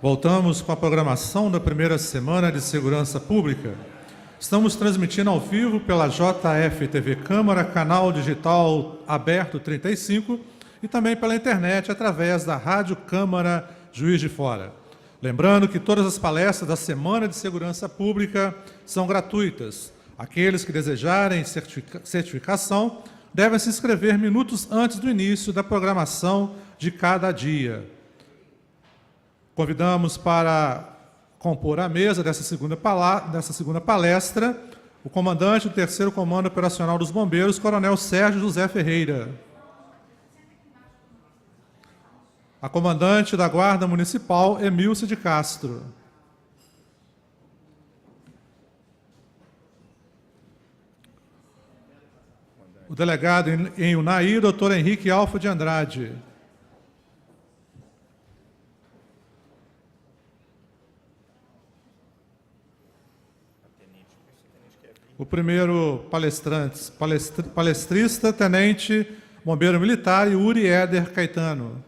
Voltamos com a programação da primeira semana de Segurança Pública. Estamos transmitindo ao vivo pela JF TV Câmara, canal digital aberto 35, e também pela internet através da Rádio Câmara Juiz de Fora. Lembrando que todas as palestras da Semana de Segurança Pública são gratuitas. Aqueles que desejarem certificação devem se inscrever minutos antes do início da programação de cada dia. Convidamos para compor a mesa dessa segunda palestra o comandante do 3º Comando Operacional dos Bombeiros, Coronel Sérgio José Ferreira. A comandante da Guarda Municipal, Emilce de Castro. O delegado em Unaí, doutor Henrique Alfa de Andrade. O primeiro palestrista, tenente bombeiro militar, Yuri Éder Caetano.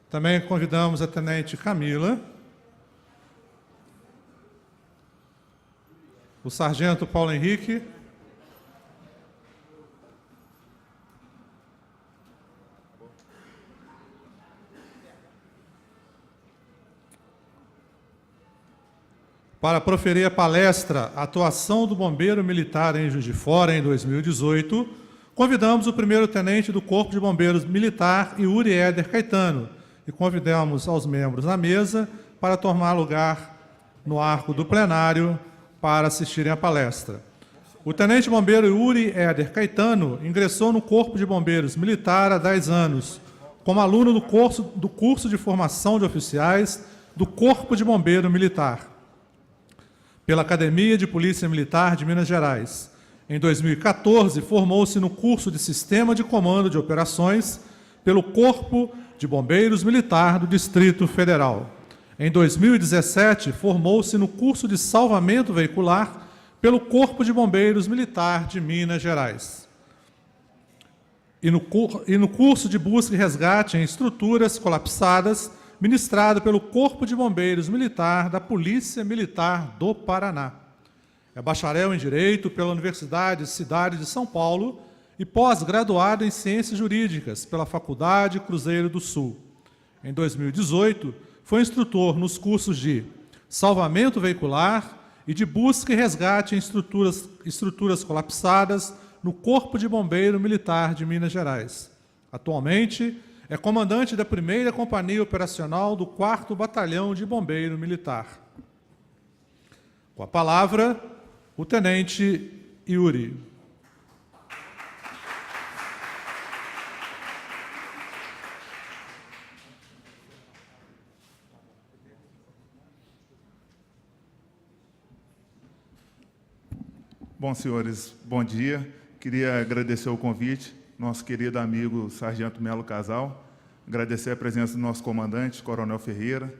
Também convidamos a tenente Camila. O sargento Paulo Henrique. Para proferir a palestra Atuação do Bombeiro Militar em Juiz de Fora em 2018, convidamos o primeiro-tenente do Corpo de Bombeiros Militar, Yuri Éder Caetano, e convidamos aos membros da mesa para tomar lugar no arco do plenário para assistirem à palestra. O tenente bombeiro Yuri Éder Caetano ingressou no Corpo de Bombeiros Militar há 10 anos, como aluno do curso de formação de oficiais do Corpo de Bombeiro Militar, pela Academia de Polícia Militar de Minas Gerais. Em 2014, formou-se no curso de Sistema de Comando de Operações pelo Corpo de Bombeiros Militar do Distrito Federal. Em 2017, formou-se no curso de Salvamento Veicular pelo Corpo de Bombeiros Militar de Minas Gerais. E no curso de Busca e Resgate em Estruturas Colapsadas, ministrado pelo Corpo de Bombeiros Militar da Polícia Militar do Paraná. É bacharel em Direito pela Universidade Cidade de São Paulo e pós-graduado em Ciências Jurídicas pela Faculdade Cruzeiro do Sul. Em 2018, foi instrutor nos cursos de Salvamento Veicular e de Busca e Resgate em Estruturas Colapsadas no Corpo de Bombeiro Militar de Minas Gerais. Atualmente, é comandante da 1ª Companhia Operacional do 4º Batalhão de Bombeiro Militar. Com a palavra, o tenente Yuri. Bom, senhores, bom dia. Queria agradecer o convite, nosso querido amigo Sargento Melo Casal, agradecer a presença do nosso comandante, Coronel Ferreira,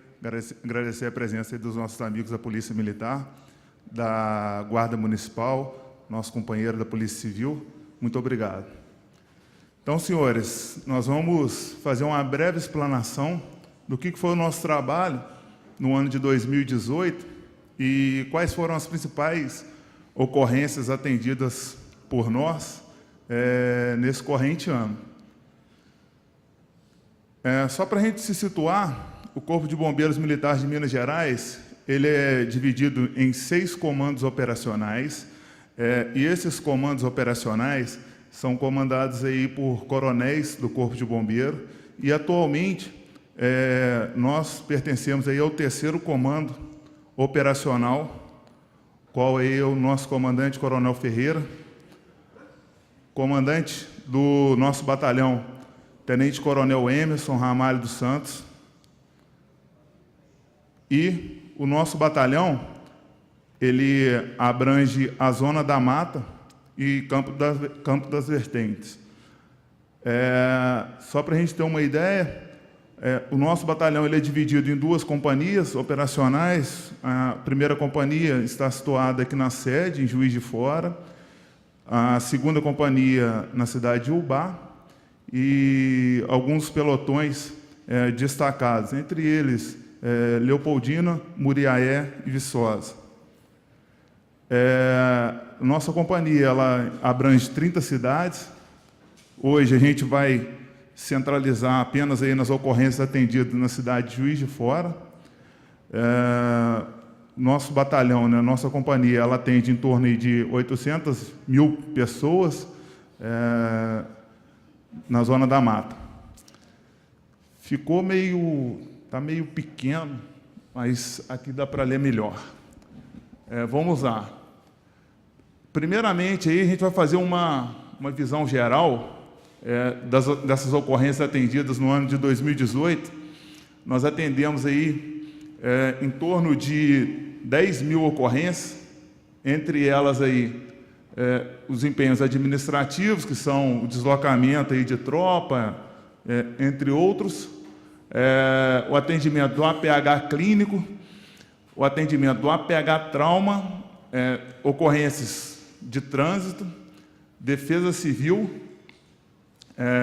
agradecer a presença dos nossos amigos da Polícia Militar, da Guarda Municipal, nosso companheiro da Polícia Civil. Muito obrigado. Então, senhores, nós vamos fazer uma breve explanação do que foi o nosso trabalho no ano de 2018 e quais foram as principais ocorrências atendidas por nós nesse corrente ano. Só para a gente se situar, o Corpo de Bombeiros Militares de Minas Gerais, ele é dividido em 6 comandos operacionais, e esses comandos operacionais são comandados aí por coronéis do Corpo de Bombeiro, e atualmente nós pertencemos aí ao 3º Comando Operacional, qual é o nosso comandante, Coronel Ferreira, comandante do nosso batalhão, Tenente Coronel Emerson Ramalho dos Santos, e o nosso batalhão, ele abrange a Zona da Mata e Campo das Vertentes. Só para a gente ter uma ideia, o nosso batalhão ele é dividido em 2 companhias operacionais. A 1ª companhia está situada aqui na sede, em Juiz de Fora, a 2ª companhia na cidade de Ubá, e alguns pelotões destacados, entre eles Leopoldina, Muriaé e Viçosa. Nossa companhia ela abrange 30 cidades. Hoje a gente vai centralizar apenas aí nas ocorrências atendidas na cidade de Juiz de Fora. Nosso batalhão, né, nossa companhia, ela atende em torno aí de 800 mil pessoas na Zona da Mata. Está meio pequeno, mas aqui dá para ler melhor. Vamos lá. Primeiramente, aí a gente vai fazer uma visão geral dessas ocorrências atendidas no ano de 2018. Nós atendemos aí em torno de 10 mil ocorrências, entre elas aí os empenhos administrativos, que são o deslocamento aí de tropa, entre outros, o atendimento do APH clínico, o atendimento do APH trauma, ocorrências de trânsito, defesa civil,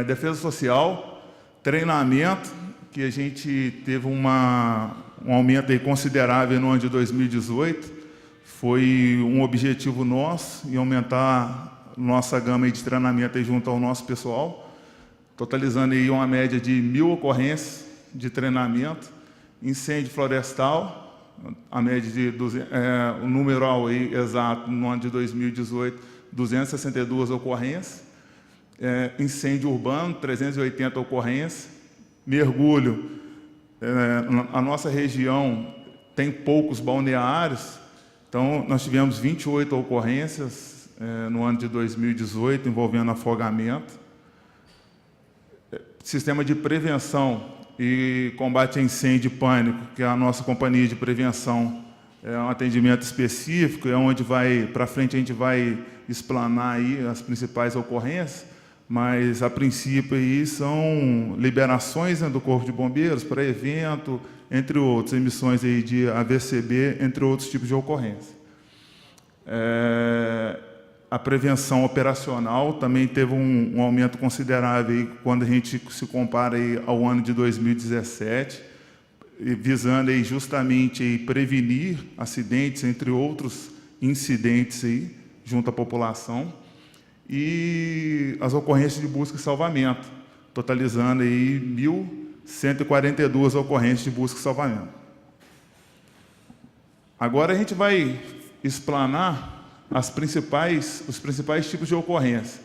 defesa social, treinamento, que a gente teve um aumento aí considerável no ano de 2018, foi um objetivo nosso, em aumentar nossa gama de treinamento aí junto ao nosso pessoal, totalizando aí uma média de 1.000 ocorrências de treinamento. Incêndio florestal, a média de o numeral aí exato no ano de 2018, 262 ocorrências. Incêndio urbano, 380 ocorrências. Mergulho, a nossa região tem poucos balneários, então nós tivemos 28 ocorrências no ano de 2018 envolvendo afogamento. Sistema de prevenção e combate a incêndio e pânico, que é a nossa companhia de prevenção, é um atendimento específico, é onde para frente a gente vai explanar aí as principais ocorrências, mas a princípio aí são liberações, né, do Corpo de Bombeiros para evento, entre outros, emissões aí de AVCB, entre outros tipos de ocorrência. A prevenção operacional também teve um aumento considerável aí, quando a gente se compara aí ao ano de 2017, visando aí justamente aí prevenir acidentes, entre outros incidentes aí, junto à população, e as ocorrências de busca e salvamento, totalizando aí 1.142 ocorrências de busca e salvamento. Agora a gente vai explanar os principais tipos de ocorrência.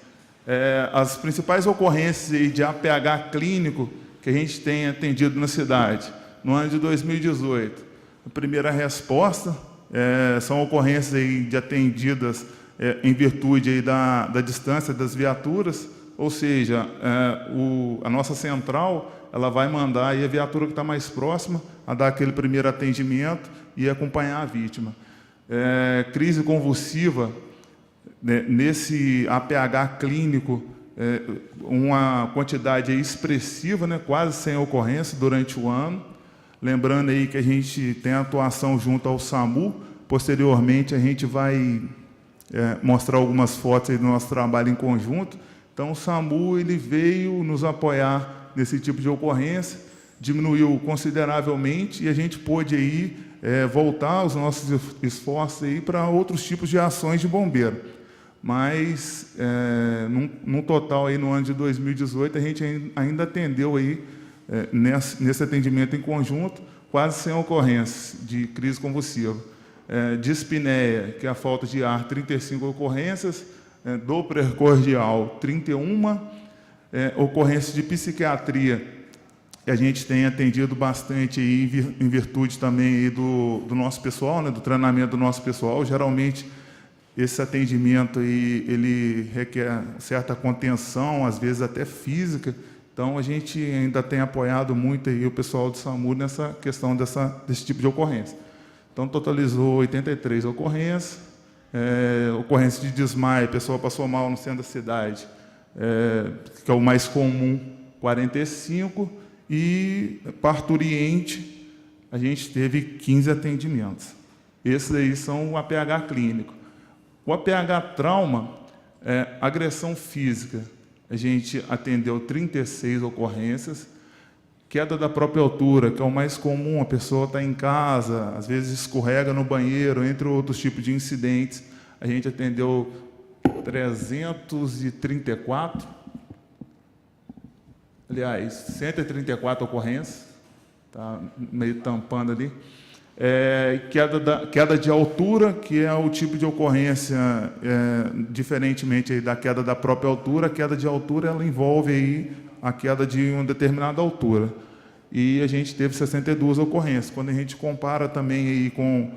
As principais ocorrências de APH clínico que a gente tem atendido na cidade no ano de 2018. A primeira resposta são ocorrências aí de atendidas em virtude aí da distância das viaturas, ou seja, a nossa central ela vai mandar aí a viatura que está mais próxima a dar aquele primeiro atendimento e acompanhar a vítima. Crise convulsiva, né, nesse APH clínico, uma quantidade aí expressiva, né, quase 100 ocorrências durante o ano. Lembrando aí que a gente tem atuação junto ao SAMU. Posteriormente, a gente vai mostrar algumas fotos aí do nosso trabalho em conjunto. Então, o SAMU ele veio nos apoiar nesse tipo de ocorrência, diminuiu consideravelmente e a gente pôde aí voltar os nossos esforços aí para outros tipos de ações de bombeiro. Mas, num total, aí, no ano de 2018, a gente ainda atendeu aí, nesse atendimento em conjunto, quase 100 ocorrências de crise convulsiva. Dispneia, que é a falta de ar, 35 ocorrências, dor precordial, 31, ocorrências de psiquiatria, que a gente tem atendido bastante aí, em virtude também aí do nosso pessoal, né, do treinamento do nosso pessoal. Geralmente, esse atendimento aí, ele requer certa contenção, às vezes até física. Então, a gente ainda tem apoiado muito aí o pessoal do SAMU nessa questão desse tipo de ocorrência. Então, totalizou 83 ocorrências, ocorrência de desmaio, a pessoa passou mal no centro da cidade, que é o mais comum, 45, e parturiente, a gente teve 15 atendimentos. Esses aí são o APH clínico. O APH trauma, agressão física, a gente atendeu 36 ocorrências, Queda da própria altura, que é o mais comum, a pessoa está em casa, às vezes escorrega no banheiro, entre outros tipos de incidentes. A gente atendeu 334, aliás, 134 ocorrências, está meio tampando ali. Queda de altura, que é o tipo de ocorrência, diferentemente aí da queda da própria altura, a queda de altura ela envolve aí a queda de uma determinada altura. E a gente teve 62 ocorrências. Quando a gente compara também aí com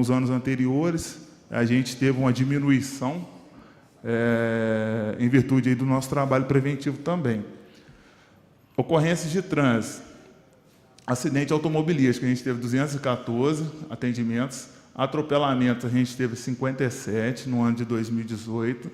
os anos anteriores, a gente teve uma diminuição em virtude aí do nosso trabalho preventivo também. Ocorrências de trânsito. Acidente automobilístico, a gente teve 214 atendimentos. Atropelamentos, a gente teve 57 no ano de 2018.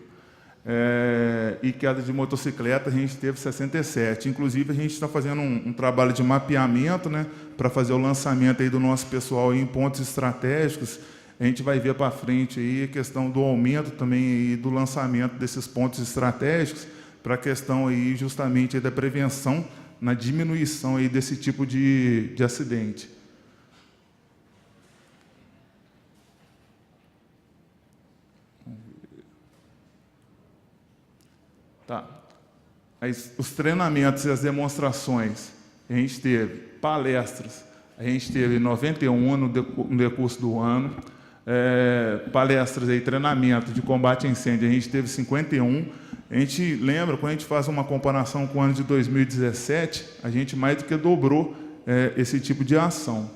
E queda de motocicleta, a gente teve 67. Inclusive, a gente está fazendo um trabalho de mapeamento, né, para fazer o lançamento aí do nosso pessoal em pontos estratégicos. A gente vai ver para frente aí a questão do aumento também aí do lançamento desses pontos estratégicos para a questão aí justamente aí da prevenção na diminuição aí desse tipo de acidente. Tá. Os treinamentos e as demonstrações, a gente teve palestras, a gente teve 91 no decurso do ano, palestras e treinamento de combate a incêndio, a gente teve 51. A gente lembra, quando a gente faz uma comparação com o ano de 2017, a gente mais do que dobrou esse tipo de ação.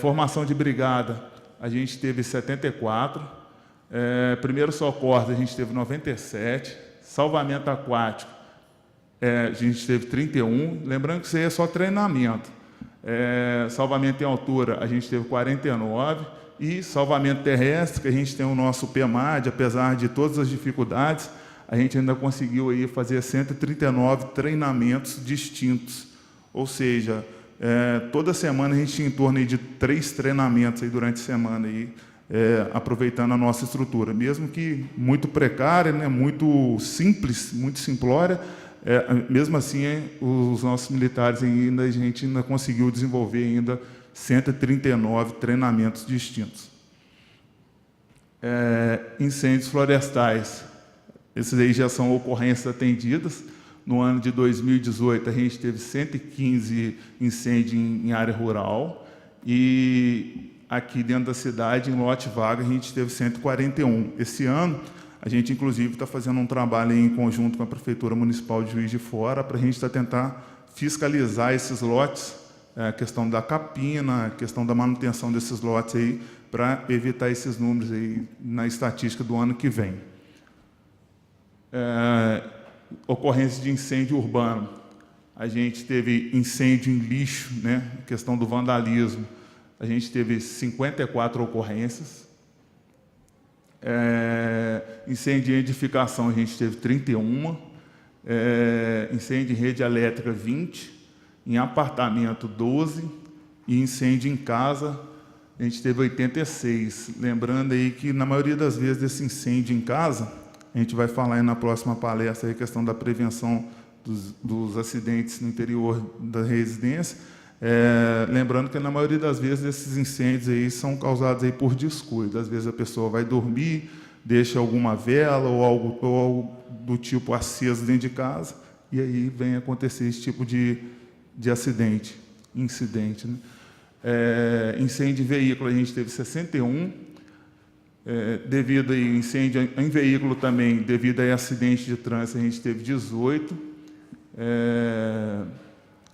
Formação de brigada, a gente teve 74. Primeiro socorro, a gente teve 97. Salvamento aquático, a gente teve 31. Lembrando que isso aí é só treinamento. Salvamento em altura, a gente teve 49. E salvamento terrestre, que a gente tem o nosso PEMAD, apesar de todas as dificuldades, a gente ainda conseguiu aí fazer 139 treinamentos distintos. Ou seja, toda semana a gente tinha em torno aí de 3 treinamentos aí durante a semana, aí, aproveitando a nossa estrutura. Mesmo que muito precária, né, muito simples, muito simplória, mesmo assim, os nossos militares ainda, a gente ainda conseguiu desenvolver ainda 139 treinamentos distintos. Incêndios florestais. Esses aí já são ocorrências atendidas. No ano de 2018, a gente teve 115 incêndios em área rural. E aqui dentro da cidade, em lote vaga, a gente teve 141. Esse ano, a gente, inclusive, está fazendo um trabalho em conjunto com a Prefeitura Municipal de Juiz de Fora para a gente tentar fiscalizar esses lotes, a questão da capina, a questão da manutenção desses lotes aí, para evitar esses números aí na estatística do ano que vem. Ocorrência de incêndio urbano. A gente teve incêndio em lixo, né? Questão do vandalismo. A gente teve 54 ocorrências. Incêndio em edificação, a gente teve 31. Incêndio em rede elétrica, 20. Em apartamento, 12. E incêndio em casa, a gente teve 86. Lembrando aí que, na maioria das vezes, desse incêndio em casa, a gente vai falar aí na próxima palestra a questão da prevenção dos acidentes no interior da residência. Lembrando que, na maioria das vezes, esses incêndios aí são causados aí por descuido. Às vezes, a pessoa vai dormir, deixa alguma vela ou algo do tipo aceso dentro de casa, e aí vem acontecer esse tipo de incidente. Né? Incêndio em veículo, a gente teve 61. Devido a incêndio em veículo também, devido a acidente de trânsito, a gente teve 18.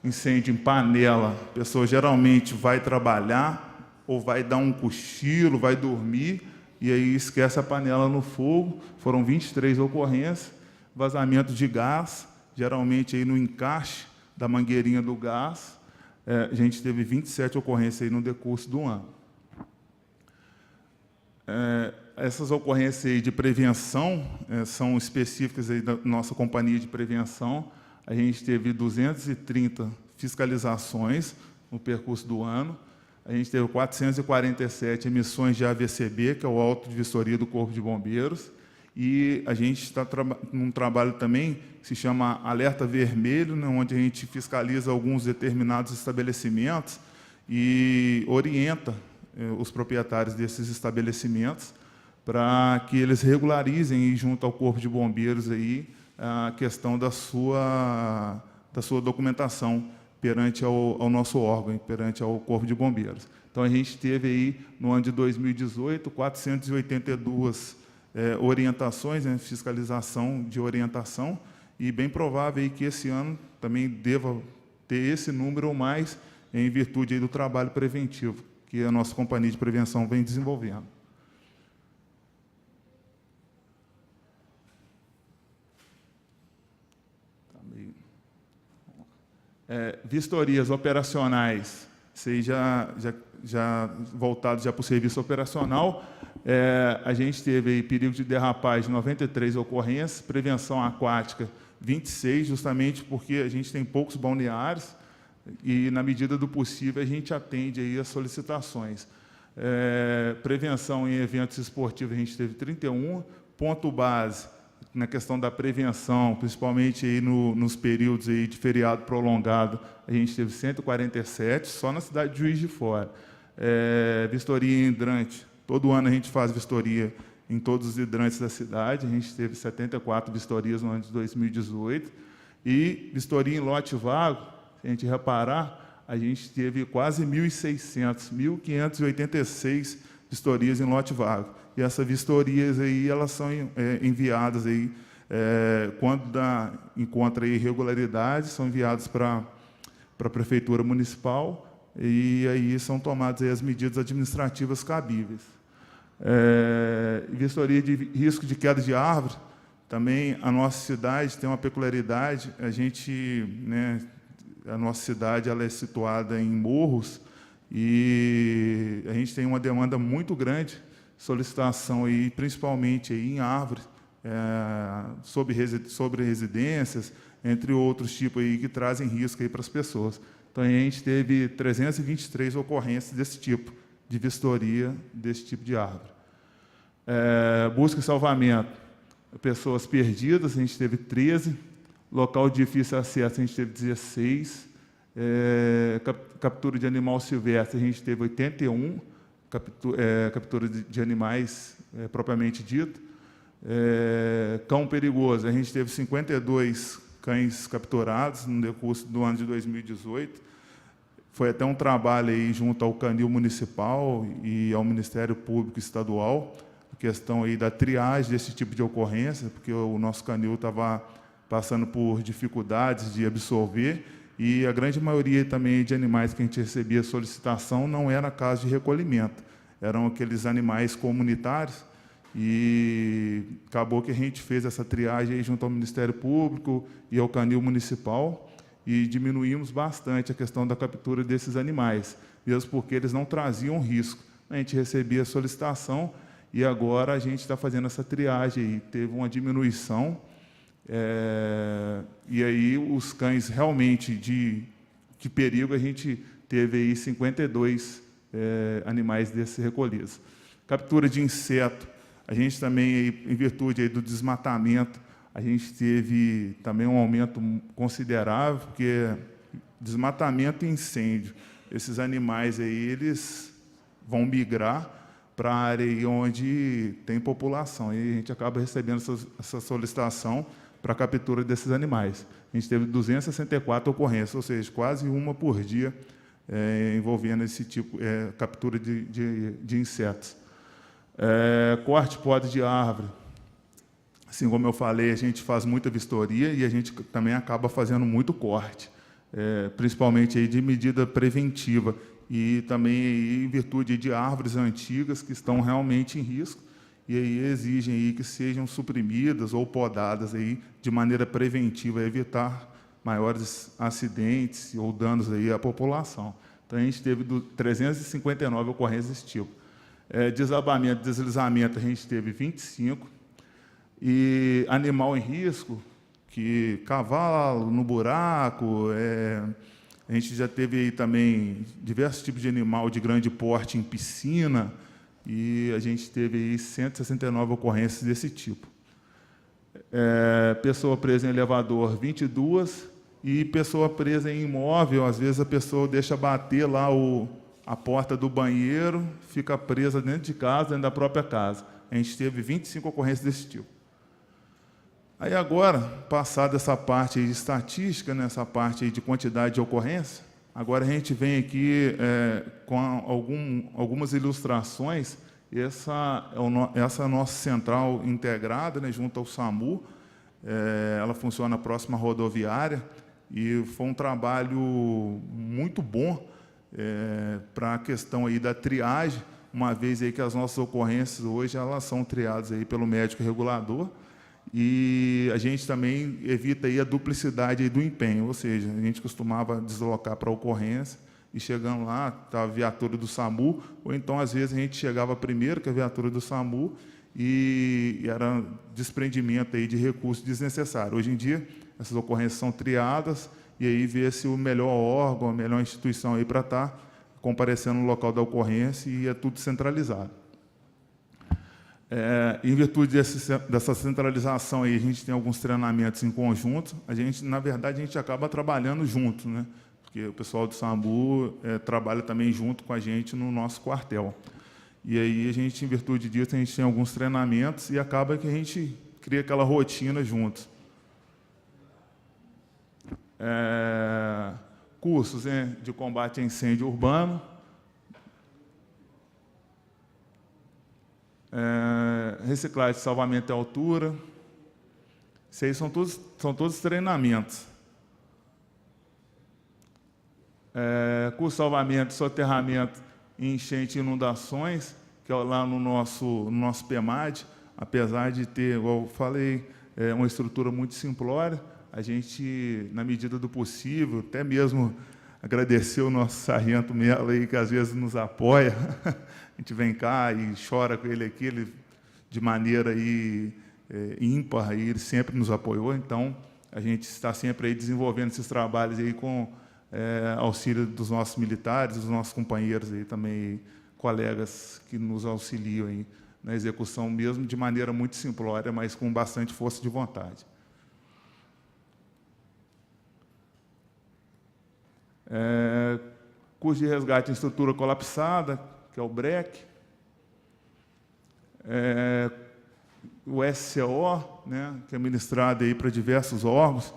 Incêndio em panela, a pessoa geralmente vai trabalhar ou vai dar um cochilo, vai dormir, e aí esquece a panela no fogo. Foram 23 ocorrências. Vazamento de gás, geralmente aí no encaixe da mangueirinha do gás. A gente teve 27 ocorrências aí no decurso do ano. Essas ocorrências aí de prevenção são específicas aí da nossa companhia de prevenção. A gente teve 230 fiscalizações no percurso do ano. A gente teve 447 emissões de AVCB, que é o auto de vistoria do Corpo de Bombeiros, E a gente está num trabalho também que se chama Alerta Vermelho, né, onde a gente fiscaliza alguns determinados estabelecimentos e orienta os proprietários desses estabelecimentos para que eles regularizem aí, junto ao Corpo de Bombeiros aí, a questão da sua documentação perante ao nosso órgão, perante ao Corpo de Bombeiros. Então, a gente teve aí, no ano de 2018, 482 orientações, né, fiscalização de orientação, e bem provável aí que esse ano também deva ter esse número ou mais, em virtude aí do trabalho preventivo que a nossa companhia de prevenção vem desenvolvendo. Vistorias operacionais, já voltados para o serviço operacional, a gente teve aí perigo de derrapagem, 93 ocorrências, prevenção aquática, 26, justamente porque a gente tem poucos balneários e, na medida do possível, a gente atende aí as solicitações. Prevenção em eventos esportivos, a gente teve 31, ponto base, na questão da prevenção, principalmente aí nos períodos aí de feriado prolongado, a gente teve 147, só na cidade de Juiz de Fora. Vistoria em hidrante, todo ano a gente faz vistoria em todos os hidrantes da cidade, a gente teve 74 vistorias no ano de 2018, e vistoria em lote vago, se a gente reparar, a gente teve quase 1.600, 1.586 vistorias em lote vago. E essas vistorias aí, elas são enviadas aí, quando encontra irregularidades, são enviadas para a Prefeitura Municipal, e aí são tomadas aí as medidas administrativas cabíveis. Vistoria de risco de queda de árvore, também a nossa cidade tem uma peculiaridade, a nossa cidade ela é situada em morros, e a gente tem uma demanda muito grande, solicitação aí, principalmente aí em árvores, sobre residências, entre outros tipos aí que trazem risco aí para as pessoas. Então, a gente teve 323 ocorrências desse tipo, de vistoria desse tipo de árvore. Busca e salvamento, pessoas perdidas, a gente teve 13, local de difícil acesso, a gente teve 16, captura de animal silvestre, a gente teve 81, captura de animais propriamente dito. Cão perigoso, a gente teve 52 cães capturados no decurso do ano de 2018. Foi até um trabalho aí junto ao Canil Municipal e ao Ministério Público Estadual, a questão aí da triagem desse tipo de ocorrência, porque o nosso Canil estava passando por dificuldades de absorver, e a grande maioria também de animais que a gente recebia solicitação não era caso de recolhimento, eram aqueles animais comunitários, e acabou que a gente fez essa triagem aí junto ao Ministério Público e ao Canil Municipal, e diminuímos bastante a questão da captura desses animais, mesmo porque eles não traziam risco. A gente recebia a solicitação, e agora a gente está fazendo essa triagem aí, teve uma diminuição, e aí os cães realmente de perigo, a gente teve aí 52 animais desses recolhidos. Captura de inseto, a gente também, aí, em virtude aí do desmatamento, a gente teve também um aumento considerável, porque desmatamento e incêndio, esses animais aí, eles vão migrar para a área aí onde tem população, e a gente acaba recebendo essa solicitação para a captura desses animais. A gente teve 264 ocorrências, ou seja, quase uma por dia, envolvendo esse tipo, captura de insetos. Corte e poda de árvore. Assim como eu falei, a gente faz muita vistoria e a gente também acaba fazendo muito corte, principalmente aí de medida preventiva, e também aí, em virtude de árvores antigas que estão realmente em risco, e aí exigem aí que sejam suprimidas ou podadas aí de maneira preventiva, evitar maiores acidentes ou danos aí à população. Então, a gente teve 359 ocorrências desse tipo. Desabamento, deslizamento, a gente teve 25, e animal em risco, que cavalo no buraco, a gente já teve aí também diversos tipos de animal de grande porte em piscina, e a gente teve aí 169 ocorrências desse tipo. pessoa presa em elevador, 22, e pessoa presa em imóvel, às vezes a pessoa deixa bater lá a porta do banheiro, fica presa dentro de casa, dentro da própria casa. A gente teve 25 ocorrências desse tipo. Aí agora, passada essa parte aí de estatística, nessa parte aí de quantidade de ocorrência, agora a gente vem aqui com algumas ilustrações. Essa é a nossa central integrada, né, junto ao SAMU. Ela funciona próxima à rodoviária e foi um trabalho muito bom para a questão aí da triagem, uma vez aí que as nossas ocorrências hoje elas são triadas aí pelo médico regulador, e a gente também evita aí a duplicidade aí do empenho, ou seja, a gente costumava deslocar para a ocorrência e chegando lá, estava a viatura do SAMU, ou então, às vezes, a gente chegava primeiro que a viatura do SAMU e era desprendimento aí de recursos desnecessários. Hoje em dia, essas ocorrências são triadas e aí vê-se o melhor órgão, a melhor instituição aí para estar comparecendo no local da ocorrência e é tudo centralizado. Em virtude dessa centralização aí, a gente tem alguns treinamentos em conjunto. Na verdade, a gente acaba trabalhando junto, né? Porque o pessoal do SAMU trabalha também junto com a gente no nosso quartel. E aí, a gente, em virtude disso, a gente tem alguns treinamentos e acaba que a gente cria aquela rotina juntos. Cursos, né, de combate a incêndio urbano, reciclagem, salvamento à altura. Isso aí são todos treinamentos. Curso de salvamento, soterramento, enchente e inundações, que é lá no nosso PEMAD, apesar de ter, igual eu falei, uma estrutura muito simplória, a gente, na medida do possível, até mesmo agradecer o nosso sargento Melo aí, que às vezes nos apoia, a gente vem cá e chora com ele aqui, ele, de maneira aí, ímpar, aí, ele sempre nos apoiou, então a gente está sempre aí desenvolvendo esses trabalhos aí com auxílio dos nossos militares, dos nossos companheiros aí também, colegas que nos auxiliam aí na execução mesmo de maneira muito simplória, mas com bastante força de vontade. Curso de resgate em estrutura colapsada, que é o BREC. O SCO, né, que é ministrado aí para diversos órgãos,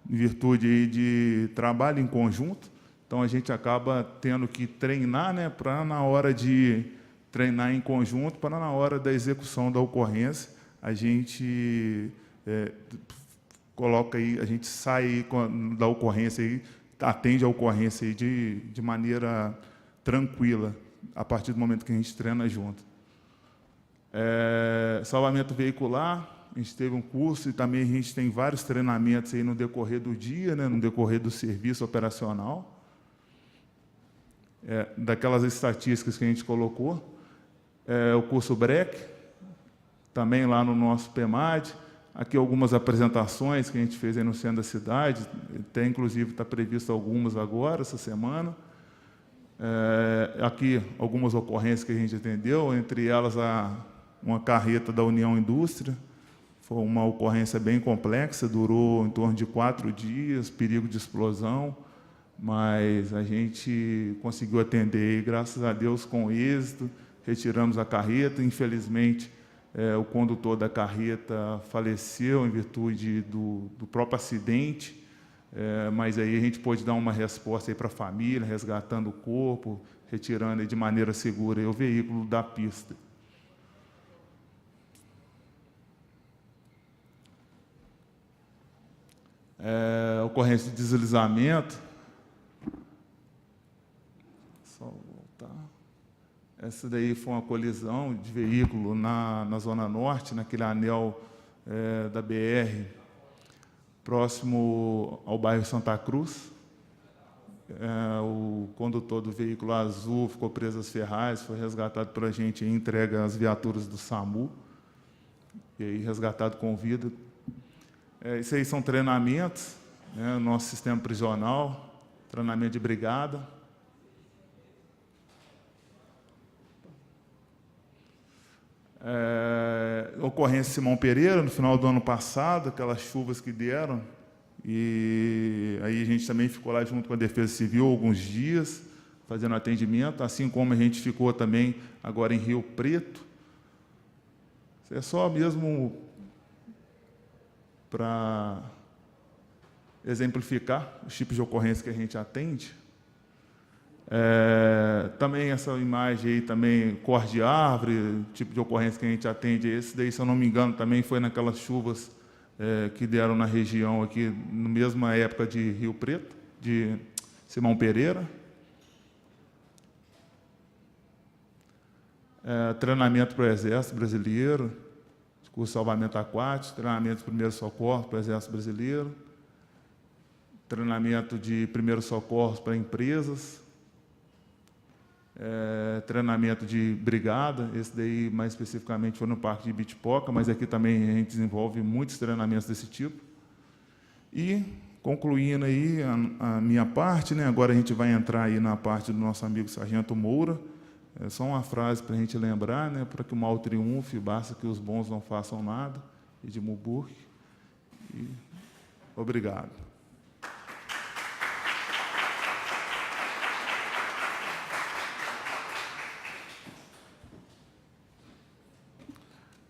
em virtude aí de trabalho em conjunto. Então, a gente acaba tendo que treinar, né, para, na hora de treinar em conjunto, para, na hora da execução da ocorrência, a gente coloca aí, a gente sai aí da ocorrência, aí, atende a ocorrência aí de maneira tranquila, a partir do momento que a gente treina junto. Salvamento veicular, a gente teve um curso e também a gente tem vários treinamentos aí no decorrer do dia, né, no decorrer do serviço operacional, daquelas estatísticas que a gente colocou. O curso BREC, também lá no nosso PEMAD. Aqui algumas apresentações que a gente fez aí no centro da cidade, até inclusive está previsto algumas agora, essa semana. Aqui algumas ocorrências que a gente atendeu, entre elas uma carreta da União Indústria. Foi uma ocorrência bem complexa, durou em torno de 4 dias, perigo de explosão, mas a gente conseguiu atender, e, graças a Deus, com êxito, retiramos a carreta. Infelizmente, o condutor da carreta faleceu em virtude do próprio acidente, mas aí a gente pôde dar uma resposta para a família, resgatando o corpo, retirando de maneira segura o veículo da pista. Ocorrência de deslizamento. Só voltar. Essa daí foi uma colisão de veículo na Zona Norte, naquele anel da BR, próximo ao bairro Santa Cruz. O condutor do veículo azul ficou preso às ferragens, foi resgatado pela gente e entregue às viaturas do SAMU, e aí resgatado com vida. Isso aí são treinamentos, né, nosso sistema prisional, treinamento de brigada. ocorrência Simão Pereira, no final do ano passado, aquelas chuvas que deram, e aí a gente também ficou lá junto com a Defesa Civil alguns dias, fazendo atendimento, assim como a gente ficou também agora em Rio Preto. É só mesmo para exemplificar os tipos de ocorrência que a gente atende. Também essa imagem aí, também corte de árvore, tipo de ocorrência que a gente atende, esse daí, se eu não me engano, também foi naquelas chuvas que deram na região aqui, na mesma época de Rio Preto, de Simão Pereira. Treinamento para o Exército Brasileiro, curso de salvamento aquático, treinamento de primeiro socorro para o Exército Brasileiro, treinamento de primeiro socorro para empresas, treinamento de brigada, esse daí mais especificamente foi no Parque de Ibitipoca, mas aqui também a gente desenvolve muitos treinamentos desse tipo. E, concluindo aí a minha parte, né, agora a gente vai entrar aí na parte do nosso amigo Sargento Moura. É só uma frase para a gente lembrar, né, para que o mal triunfe, basta que os bons não façam nada, e de Muburg. E obrigado.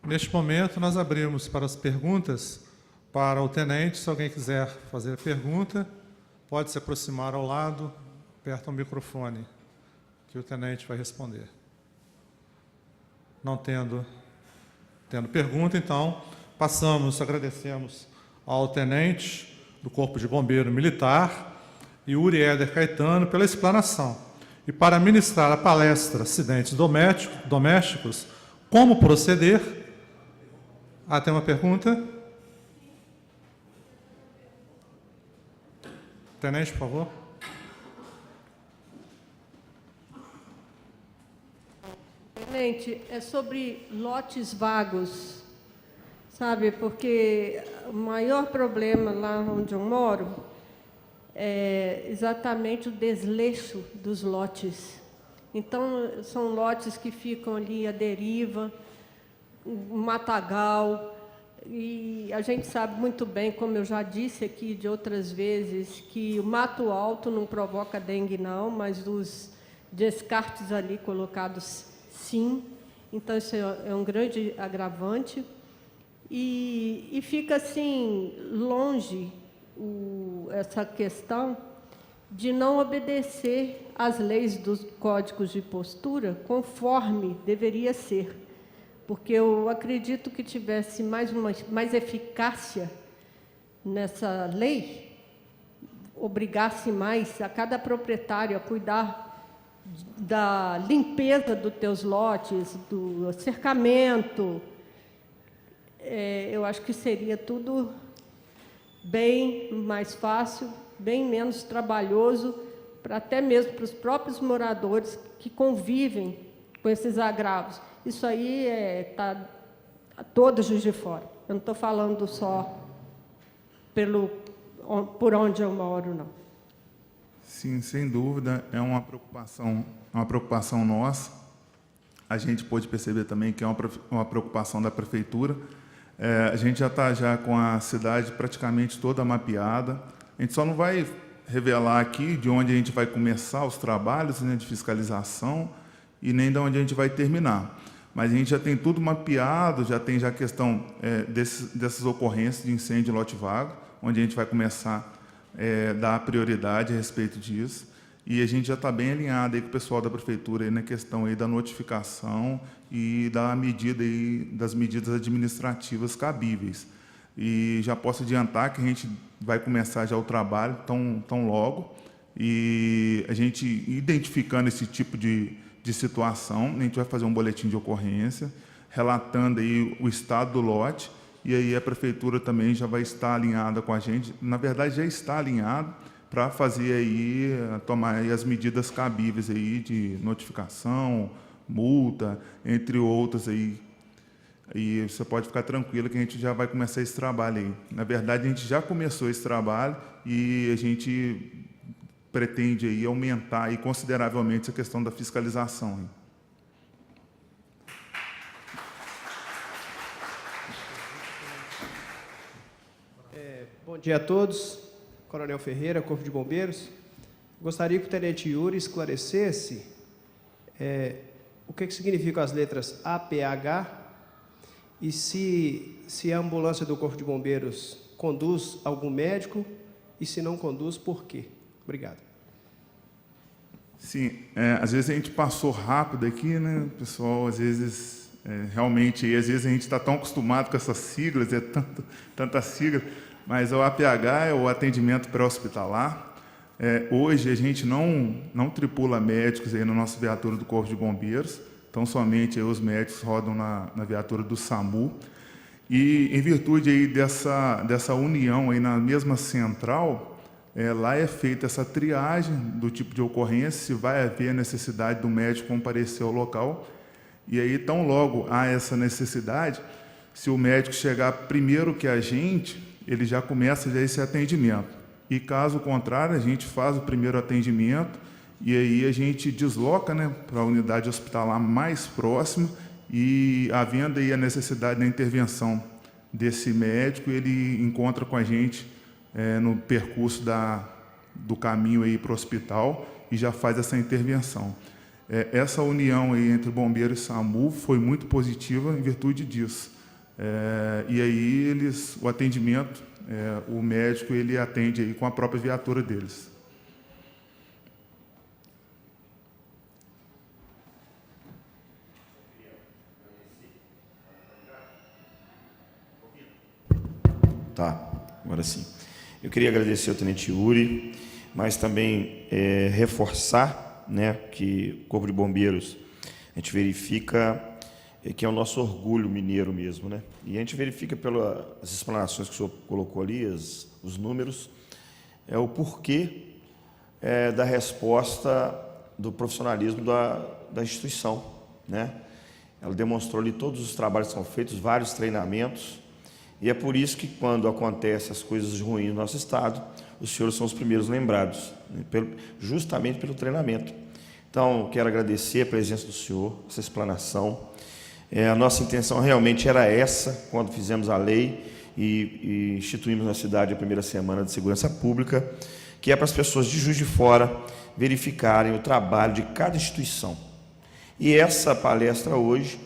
Neste momento, nós abrimos para as perguntas para o tenente. Se alguém quiser fazer a pergunta, pode se aproximar ao lado, perto ao microfone, que o tenente vai responder. Não tendo pergunta, então, agradecemos ao tenente do Corpo de Bombeiro Militar, Yuri Éder Caetano, pela explanação. E para ministrar a palestra Acidentes Domésticos, como proceder? Tem uma pergunta? Tenente, por favor. Tenente, é sobre lotes vagos, sabe? Porque o maior problema lá onde eu moro é exatamente o desleixo dos lotes. Então, são lotes que ficam ali à deriva, um matagal, e a gente sabe muito bem, como eu já disse aqui de outras vezes, que o mato alto não provoca dengue não, mas os descartes ali colocados sim. Então isso é um grande agravante e fica assim longe essa questão de não obedecer às leis dos códigos de postura conforme deveria ser. Porque eu acredito que tivesse mais eficácia nessa lei, obrigasse mais a cada proprietário a cuidar da limpeza dos teus lotes, do cercamento. Eu acho que seria tudo bem mais fácil, bem menos trabalhoso, até mesmo para os próprios moradores que convivem com esses agravos. Isso aí está todo Juiz de Fora. Eu não estou falando só por onde eu moro, não. Sim, sem dúvida, é uma preocupação nossa. A gente pôde perceber também que é uma preocupação da Prefeitura. A gente já está com a cidade praticamente toda mapeada. A gente só não vai revelar aqui de onde a gente vai começar os trabalhos, né, de fiscalização e nem de onde a gente vai terminar. Mas a gente já tem tudo mapeado, já tem a questão dessas ocorrências de incêndio em lote vago, onde a gente vai começar a dar prioridade a respeito disso. E a gente já está bem alinhado aí com o pessoal da Prefeitura aí na questão aí da notificação e das medidas administrativas cabíveis. E já posso adiantar que a gente vai começar já o trabalho tão logo, e a gente identificando esse tipo de situação, a gente vai fazer um boletim de ocorrência, relatando aí o estado do lote, e aí a Prefeitura também já vai estar alinhada com a gente, na verdade já está alinhado, para fazer aí, tomar aí as medidas cabíveis aí de notificação, multa, entre outras aí. E você pode ficar tranquilo que a gente já vai começar esse trabalho aí. Na verdade, a gente já começou esse trabalho e a gente pretende aí aumentar aí consideravelmente essa questão da fiscalização. dia a todos. Coronel Ferreira, Corpo de Bombeiros. Gostaria que o Tenente Yuri esclarecesse o que significam as letras APH e se a ambulância do Corpo de Bombeiros conduz algum médico e se não conduz, por quê? Obrigado. Sim, às vezes a gente passou rápido aqui, né, pessoal, às vezes, realmente, às vezes a gente está tão acostumado com essas siglas, tanta sigla, mas o APH é o atendimento pré-hospitalar. Hoje a gente não tripula médicos aí na nossa viatura do Corpo de Bombeiros, então somente os médicos rodam na viatura do SAMU. E em virtude aí dessa união aí na mesma central, lá é feita essa triagem do tipo de ocorrência, se vai haver necessidade do médico comparecer ao local. E aí, tão logo há essa necessidade, se o médico chegar primeiro que a gente, ele já começa já esse atendimento. E caso contrário, a gente faz o primeiro atendimento e aí a gente desloca, né, para a unidade hospitalar mais próxima e, havendo aí a necessidade da intervenção desse médico, ele encontra com a gente no percurso do caminho aí para o hospital e já faz essa intervenção. Essa união aí entre bombeiro e SAMU foi muito positiva em virtude disso. E aí o atendimento, o médico ele atende aí com a própria viatura deles. Tá, agora sim. Eu queria agradecer ao Tenente Yuri, mas também reforçar, né, que o Corpo de Bombeiros, a gente verifica que é o nosso orgulho mineiro mesmo, né? E a gente verifica pelas explanações que o senhor colocou ali, os números, o porquê da resposta do profissionalismo da instituição, né? Ela demonstrou ali todos os trabalhos que são feitos, vários treinamentos, e é por isso que, quando acontecem as coisas ruins no nosso Estado, os senhores são os primeiros lembrados, né, justamente pelo treinamento. Então, quero agradecer a presença do senhor, essa explanação. A nossa intenção realmente era essa, quando fizemos a lei e instituímos na cidade a primeira semana de segurança pública, que é para as pessoas de Juiz de Fora verificarem o trabalho de cada instituição. E essa palestra hoje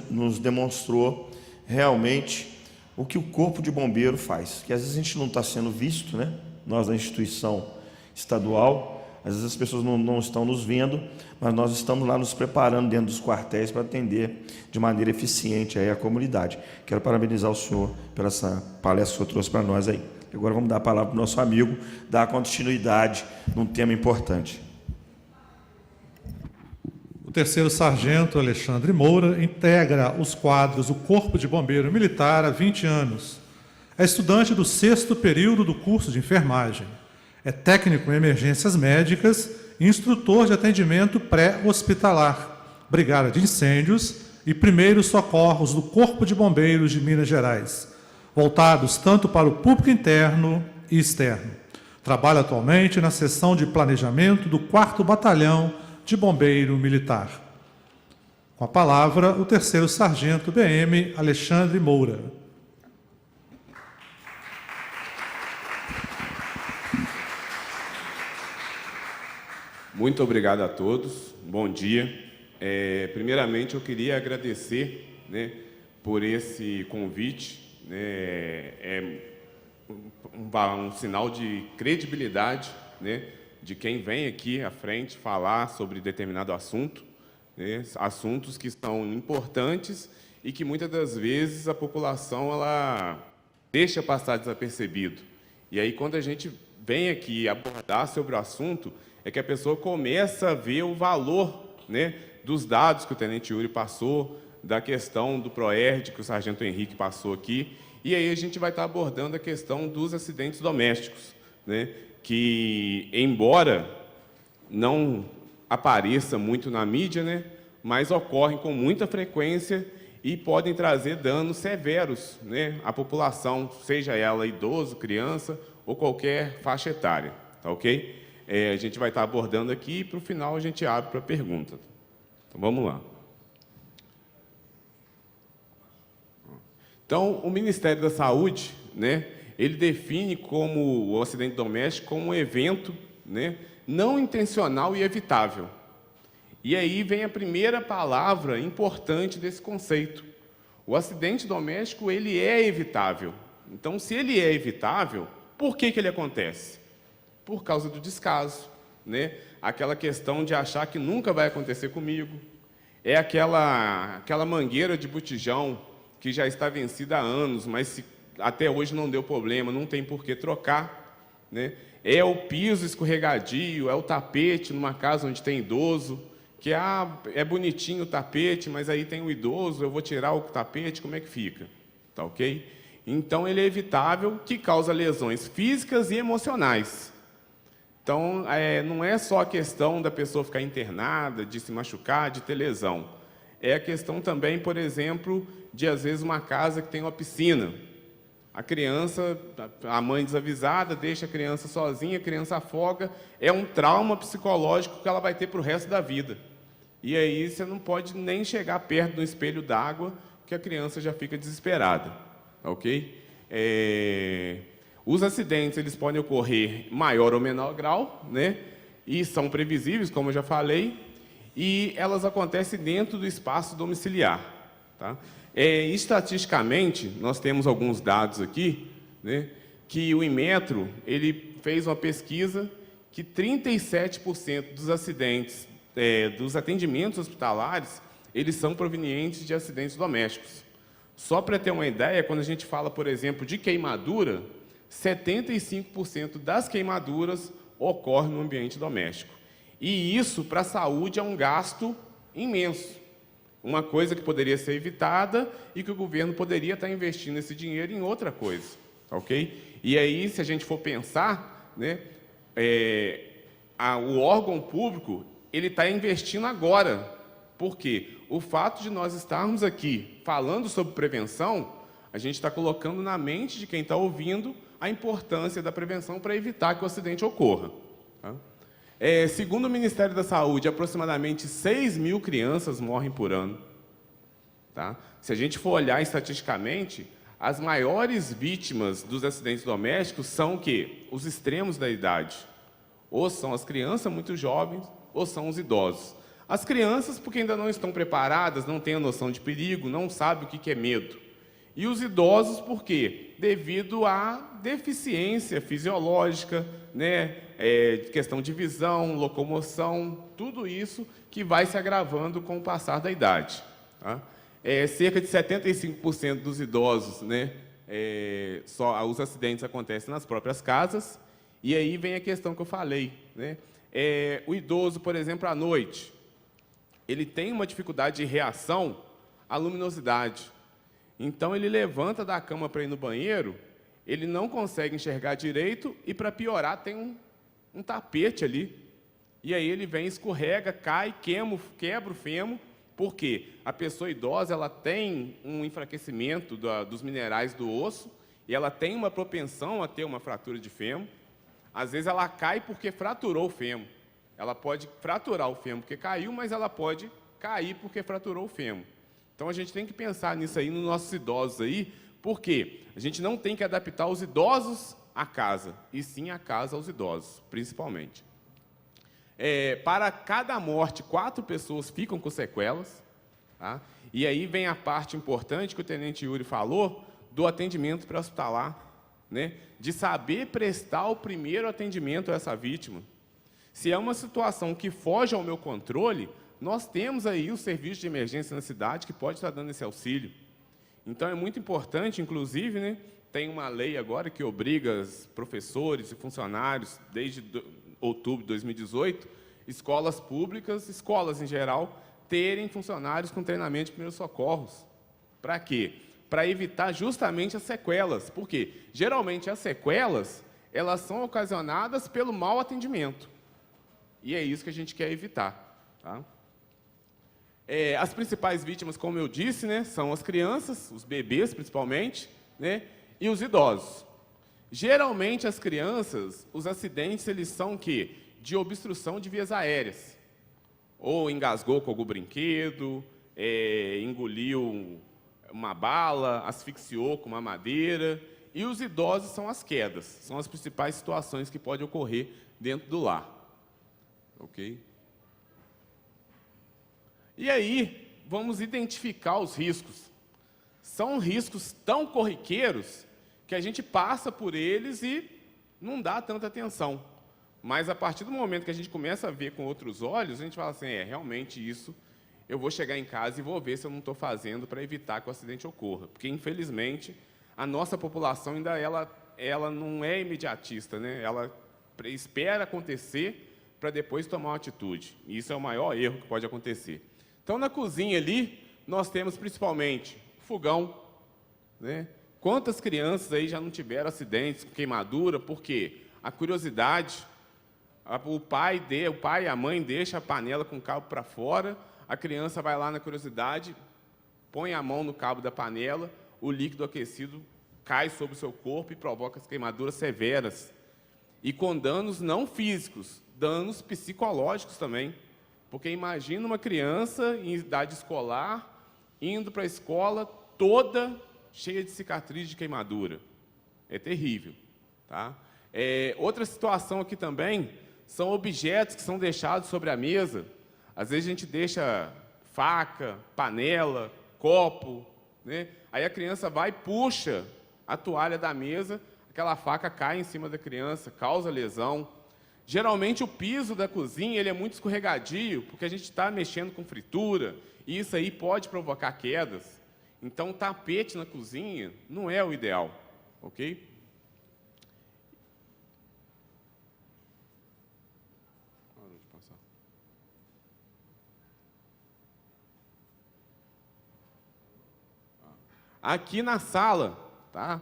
nos demonstrou realmente o que o Corpo de Bombeiro faz, que às vezes a gente não está sendo visto, né? Nós da instituição estadual, às vezes as pessoas não estão nos vendo, mas nós estamos lá nos preparando dentro dos quartéis para atender de maneira eficiente aí a comunidade. Quero parabenizar o senhor por essa palestra que o senhor trouxe para nós aí. Agora vamos dar a palavra para o nosso amigo, dar continuidade num tema importante. O terceiro sargento Alexandre Moura integra os quadros do Corpo de Bombeiro Militar há 20 anos. É estudante do 6º período do curso de enfermagem. É técnico em emergências médicas e instrutor de atendimento pré-hospitalar, brigada de incêndios e primeiros socorros do Corpo de Bombeiros de Minas Gerais, voltados tanto para o público interno e externo. Trabalha atualmente na seção de planejamento do 4º Batalhão de Bombeiro Militar. Com a palavra, o terceiro sargento BM, Alexandre Moura. Muito obrigado a todos, bom dia. Primeiramente, eu queria agradecer, né, por esse convite, né, um sinal de credibilidade, né, de quem vem aqui à frente falar sobre determinado assunto, né, assuntos que são importantes e que muitas das vezes a população ela deixa passar desapercebido. E aí, quando a gente vem aqui abordar sobre o assunto, é que a pessoa começa a ver o valor, né, dos dados que o Tenente Yuri passou, da questão do PROERD que o Sargento Henrique passou aqui, e aí a gente vai estar abordando a questão dos acidentes domésticos, né, que, embora não apareça muito na mídia, né, mas ocorrem com muita frequência e podem trazer danos severos, né, à população, seja ela idoso, criança ou qualquer faixa etária, tá ok? A gente vai estar abordando aqui e, para o final, a gente abre para pergunta. Então, vamos lá. Então, o Ministério da Saúde, né, ele define como o acidente doméstico como um evento, né, não intencional e evitável. E aí vem a primeira palavra importante desse conceito. O acidente doméstico, ele é evitável. Então, se ele é evitável, por que ele acontece? Por causa do descaso, né? Aquela questão de achar que nunca vai acontecer comigo. É aquela mangueira de botijão que já está vencida há anos, mas até hoje não deu problema, não tem por que trocar, né? É o piso escorregadio, é o tapete numa casa onde tem idoso, que é bonitinho o tapete, mas aí tem o idoso, eu vou tirar o tapete, como é que fica? Tá ok? Então, ele é evitável, que causa lesões físicas e emocionais. Então, não é só a questão da pessoa ficar internada, de se machucar, de ter lesão. É a questão também, por exemplo, de, às vezes, uma casa que tem uma piscina. A criança, a mãe desavisada, deixa a criança sozinha, a criança afoga. É um trauma psicológico que ela vai ter para o resto da vida. E aí você não pode nem chegar perto do espelho d'água, que a criança já fica desesperada. Ok? Os acidentes, eles podem ocorrer em maior ou menor grau, né? E são previsíveis, como eu já falei, e elas acontecem dentro do espaço domiciliar. Tá? Estatisticamente, nós temos alguns dados aqui, né, que o Inmetro ele fez uma pesquisa que 37% dos acidentes, dos atendimentos hospitalares, eles são provenientes de acidentes domésticos. Só para ter uma ideia, quando a gente fala, por exemplo, de queimadura, 75% das queimaduras ocorrem no ambiente doméstico. E isso, para a saúde, é um gasto imenso. Uma coisa que poderia ser evitada e que o governo poderia estar investindo esse dinheiro em outra coisa. Ok? E aí, se a gente for pensar, né, o órgão público ele está investindo agora. Por quê? O fato de nós estarmos aqui falando sobre prevenção, a gente está colocando na mente de quem está ouvindo a importância da prevenção para evitar que o acidente ocorra. Tá? Segundo o Ministério da Saúde, aproximadamente 6.000 crianças morrem por ano. Tá? Se a gente for olhar estatisticamente, as maiores vítimas dos acidentes domésticos são o quê? Os extremos da idade. Ou são as crianças muito jovens, ou são os idosos. As crianças, porque ainda não estão preparadas, não têm a noção de perigo, não sabem o que é medo. E os idosos, por quê? Devido à deficiência fisiológica, né? Questão de visão, locomoção, tudo isso que vai se agravando com o passar da idade. Tá? Cerca de 75% dos idosos, né? Os acidentes acontecem nas próprias casas. E aí vem a questão que eu falei, né? O idoso, por exemplo, à noite, ele tem uma dificuldade de reação à luminosidade. Então, ele levanta da cama para ir no banheiro, ele não consegue enxergar direito e, para piorar, tem um tapete ali. E aí ele vem, escorrega, cai, quebra o fêmur, porque a pessoa idosa ela tem um enfraquecimento dos minerais do osso e ela tem uma propensão a ter uma fratura de fêmur. Às vezes, ela cai porque fraturou o fêmur. Ela pode fraturar o fêmur porque caiu, mas ela pode cair porque fraturou o fêmur. Então, a gente tem que pensar nisso aí, nos nossos idosos aí, porque a gente não tem que adaptar os idosos à casa, e sim a casa aos idosos, principalmente. Para cada morte, 4 pessoas ficam com sequelas. Tá? E aí vem a parte importante que o Tenente Yuri falou, do atendimento pré-hospitalar, né? De saber prestar o primeiro atendimento a essa vítima. Se é uma situação que foge ao meu controle, nós temos aí o serviço de emergência na cidade que pode estar dando esse auxílio. Então, é muito importante, inclusive, né, tem uma lei agora que obriga os professores e funcionários, desde outubro de 2018, escolas públicas, escolas em geral, terem funcionários com treinamento de primeiros socorros. Para quê? Para evitar justamente as sequelas. Por quê? Geralmente, as sequelas, elas são ocasionadas pelo mau atendimento. E é isso que a gente quer evitar. Tá? As principais vítimas, como eu disse, né, são as crianças, os bebês principalmente, né, e os idosos. Geralmente, as crianças, os acidentes, eles são o quê? De obstrução de vias aéreas. Ou engasgou com algum brinquedo, engoliu uma bala, asfixiou com uma madeira. E os idosos são as quedas, são as principais situações que podem ocorrer dentro do lar. Ok? E aí, vamos identificar os riscos. São riscos tão corriqueiros que a gente passa por eles e não dá tanta atenção. Mas, a partir do momento que a gente começa a ver com outros olhos, a gente fala assim, realmente isso, eu vou chegar em casa e vou ver se eu não estou fazendo para evitar que o acidente ocorra. Porque, infelizmente, a nossa população ainda ela não é imediatista, né? Ela espera acontecer para depois tomar uma atitude. E isso é o maior erro que pode acontecer. Então, na cozinha ali, nós temos principalmente fogão, né? Quantas crianças aí já não tiveram acidentes com queimadura? Porque a curiosidade, o pai e a mãe deixam a panela com o cabo para fora, a criança vai lá na curiosidade, põe a mão no cabo da panela, o líquido aquecido cai sobre o seu corpo e provoca as queimaduras severas. E com danos não físicos, danos psicológicos também. Porque imagina uma criança em idade escolar, indo para a escola toda cheia de cicatriz de queimadura. É terrível. Tá? Outra situação aqui também são objetos que são deixados sobre a mesa. Às vezes a gente deixa faca, panela, copo, né? Aí a criança vai e puxa a toalha da mesa, aquela faca cai em cima da criança, causa lesão. Geralmente o piso da cozinha ele é muito escorregadio, porque a gente está mexendo com fritura, e isso aí pode provocar quedas. Então, tapete na cozinha não é o ideal, ok? Aqui na sala, tá?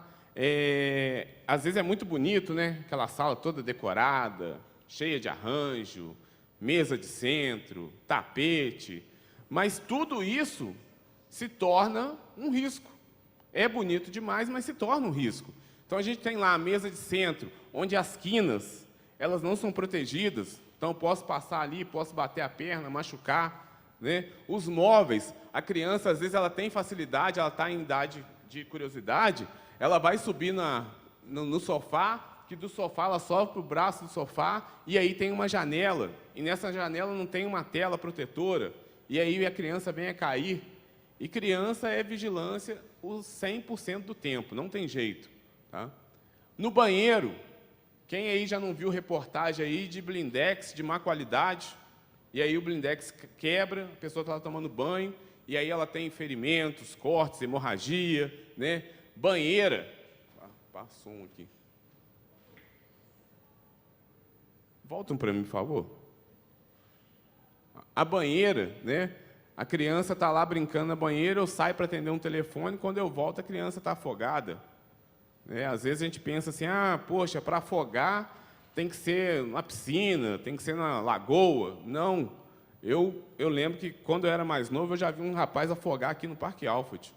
Às vezes é muito bonito, né? Aquela sala toda decorada, cheia de arranjo, mesa de centro, tapete, mas tudo isso se torna um risco. É bonito demais, mas se torna um risco. Então, a gente tem lá a mesa de centro, onde as quinas, elas não são protegidas, então eu posso passar ali, posso bater a perna, machucar, né? Os móveis, a criança, às vezes, ela tem facilidade, ela está em idade de curiosidade, ela vai subir no sofá, que do sofá ela sobe para o braço do sofá, e aí tem uma janela, e nessa janela não tem uma tela protetora, e aí a criança vem a cair. E criança é vigilância os 100% do tempo, não tem jeito. Tá? No banheiro, quem aí já não viu reportagem aí de blindex de má qualidade, e aí o blindex quebra, a pessoa está tomando banho, e aí ela tem ferimentos, cortes, hemorragia, né? Banheira, passou um aqui. Voltam para mim, por favor. A banheira, né? A criança está lá brincando na banheira, eu saio para atender um telefone, quando eu volto a criança está afogada. Às vezes a gente pensa assim, poxa, para afogar tem que ser na piscina, tem que ser na lagoa. Não, eu lembro que quando eu era mais novo, eu já vi um rapaz afogar aqui no Parque Alfred.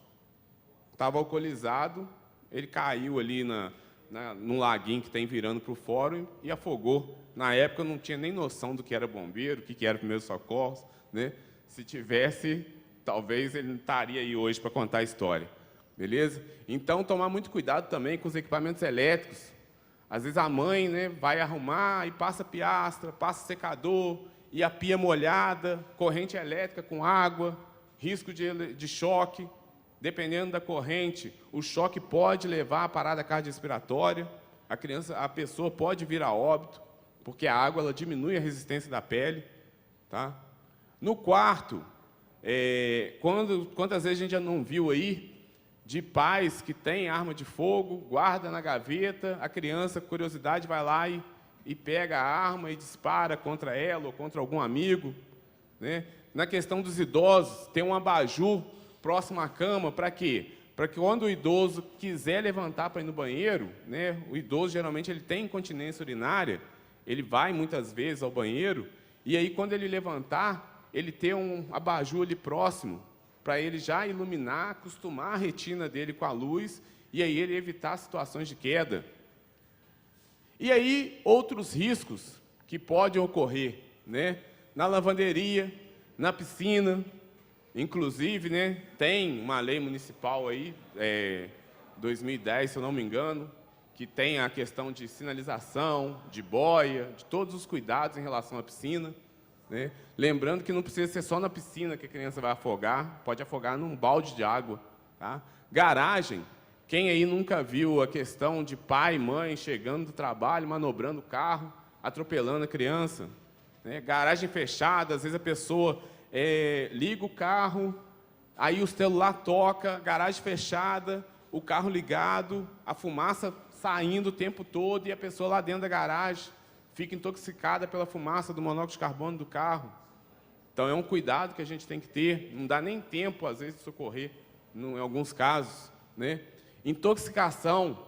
Estava alcoolizado, ele caiu ali num laguinho que tem virando para o fórum e afogou. Na época eu não tinha nem noção do que era bombeiro, o que era primeiros socorros, né? Se tivesse, talvez ele não estaria aí hoje para contar a história. Beleza? Então, tomar muito cuidado também com os equipamentos elétricos. Às vezes a mãe, né, vai arrumar e passa piastra, passa secador, e a pia molhada, corrente elétrica com água, risco de choque. Dependendo da corrente, o choque pode levar à parada cardiorrespiratória. A pessoa pode vir a óbito, porque a água ela diminui a resistência da pele. Tá? No quarto, quantas vezes a gente já não viu aí de pais que têm arma de fogo, guarda na gaveta, a criança, com curiosidade, vai lá e pega a arma e dispara contra ela ou contra algum amigo. Né? Na questão dos idosos, tem um abajur próximo à cama, para quê? Para que quando o idoso quiser levantar para ir no banheiro, né, o idoso geralmente ele tem incontinência urinária, ele vai muitas vezes ao banheiro, e aí quando ele levantar, ele ter um abajur ali próximo, para ele já iluminar, acostumar a retina dele com a luz, e aí ele evitar situações de queda. E aí, outros riscos que podem ocorrer, né? Na lavanderia, na piscina, inclusive, né, tem uma lei municipal aí, 2010, se eu não me engano, que tem a questão de sinalização, de boia, de todos os cuidados em relação à piscina, né? Lembrando que não precisa ser só na piscina que a criança vai afogar, pode afogar num balde de água. Tá? Garagem, quem aí nunca viu a questão de pai e mãe chegando do trabalho, manobrando o carro, atropelando a criança? Né? Garagem fechada, às vezes a pessoa liga o carro, aí o celular toca, garagem fechada, o carro ligado, a fumaça saindo o tempo todo e a pessoa lá dentro da garagem fica intoxicada pela fumaça do monóxido de carbono do carro. Então, é um cuidado que a gente tem que ter, não dá nem tempo, às vezes, de socorrer, em alguns casos. Né? Intoxicação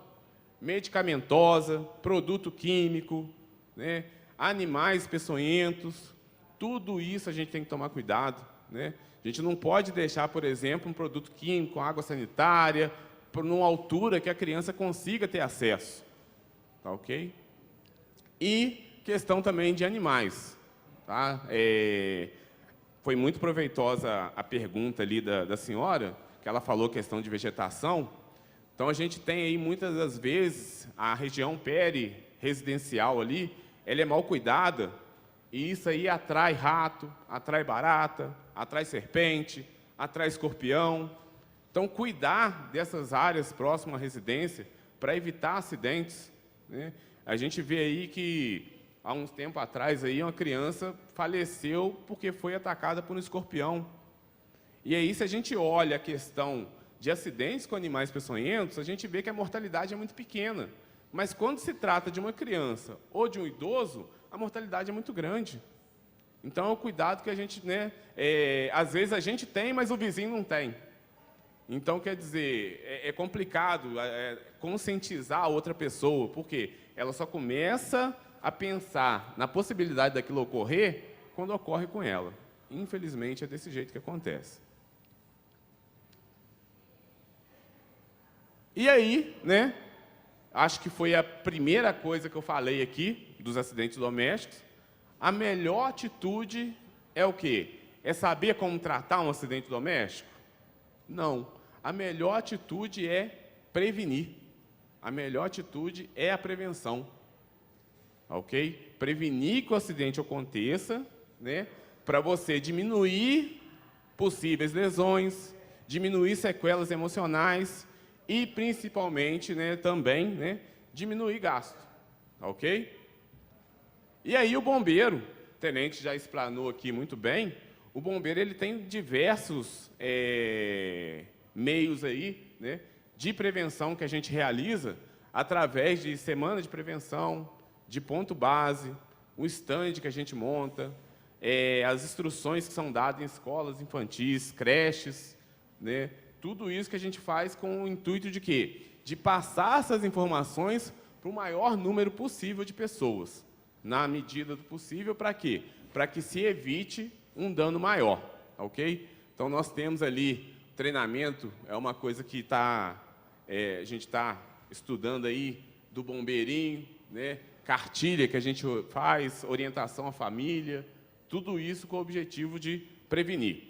medicamentosa, produto químico, né? Animais peçonhentos, tudo isso a gente tem que tomar cuidado. Né? A gente não pode deixar, por exemplo, um produto químico, água sanitária, por uma altura que a criança consiga ter acesso. Tá ok? E questão também de animais. Tá? Foi muito proveitosa a pergunta ali da senhora, que ela falou questão de vegetação. Então, a gente tem aí, muitas das vezes, a região peri-residencial ali, ela é mal cuidada, e isso aí atrai rato, atrai barata, atrai serpente, atrai escorpião. Então, cuidar dessas áreas próximas à residência para evitar acidentes. Né? A gente vê aí que, há uns tempos atrás, aí, uma criança faleceu porque foi atacada por um escorpião. E aí, se a gente olha a questão de acidentes com animais peçonhentos, a gente vê que a mortalidade é muito pequena. Mas, quando se trata de uma criança ou de um idoso, a mortalidade é muito grande. Então, é o cuidado que a gente, né, às vezes a gente tem, mas o vizinho não tem. Então, quer dizer, é complicado conscientizar a outra pessoa, porque ela só começa a pensar na possibilidade daquilo ocorrer quando ocorre com ela. Infelizmente, é desse jeito que acontece. E aí, né, acho que foi a primeira coisa que eu falei aqui, dos acidentes domésticos. A melhor atitude é o quê? É saber como tratar um acidente doméstico? Não. A melhor atitude é prevenir. A melhor atitude é a prevenção. Ok? Prevenir que o acidente aconteça, né, para você diminuir possíveis lesões, diminuir sequelas emocionais e, principalmente, né, também, né, diminuir gasto. Ok? E aí o bombeiro, o tenente já explanou aqui muito bem, o bombeiro ele tem diversos meios aí, né, de prevenção que a gente realiza através de semana de prevenção, de ponto base, o stand que a gente monta, as instruções que são dadas em escolas infantis, creches, né, tudo isso que a gente faz com o intuito de quê? De passar essas informações para o maior número possível de pessoas, na medida do possível, para quê? Para que se evite um dano maior, ok? Então, nós temos ali treinamento, é uma coisa que a gente está estudando aí, do bombeirinho, né? Cartilha que a gente faz, orientação à família, tudo isso com o objetivo de prevenir.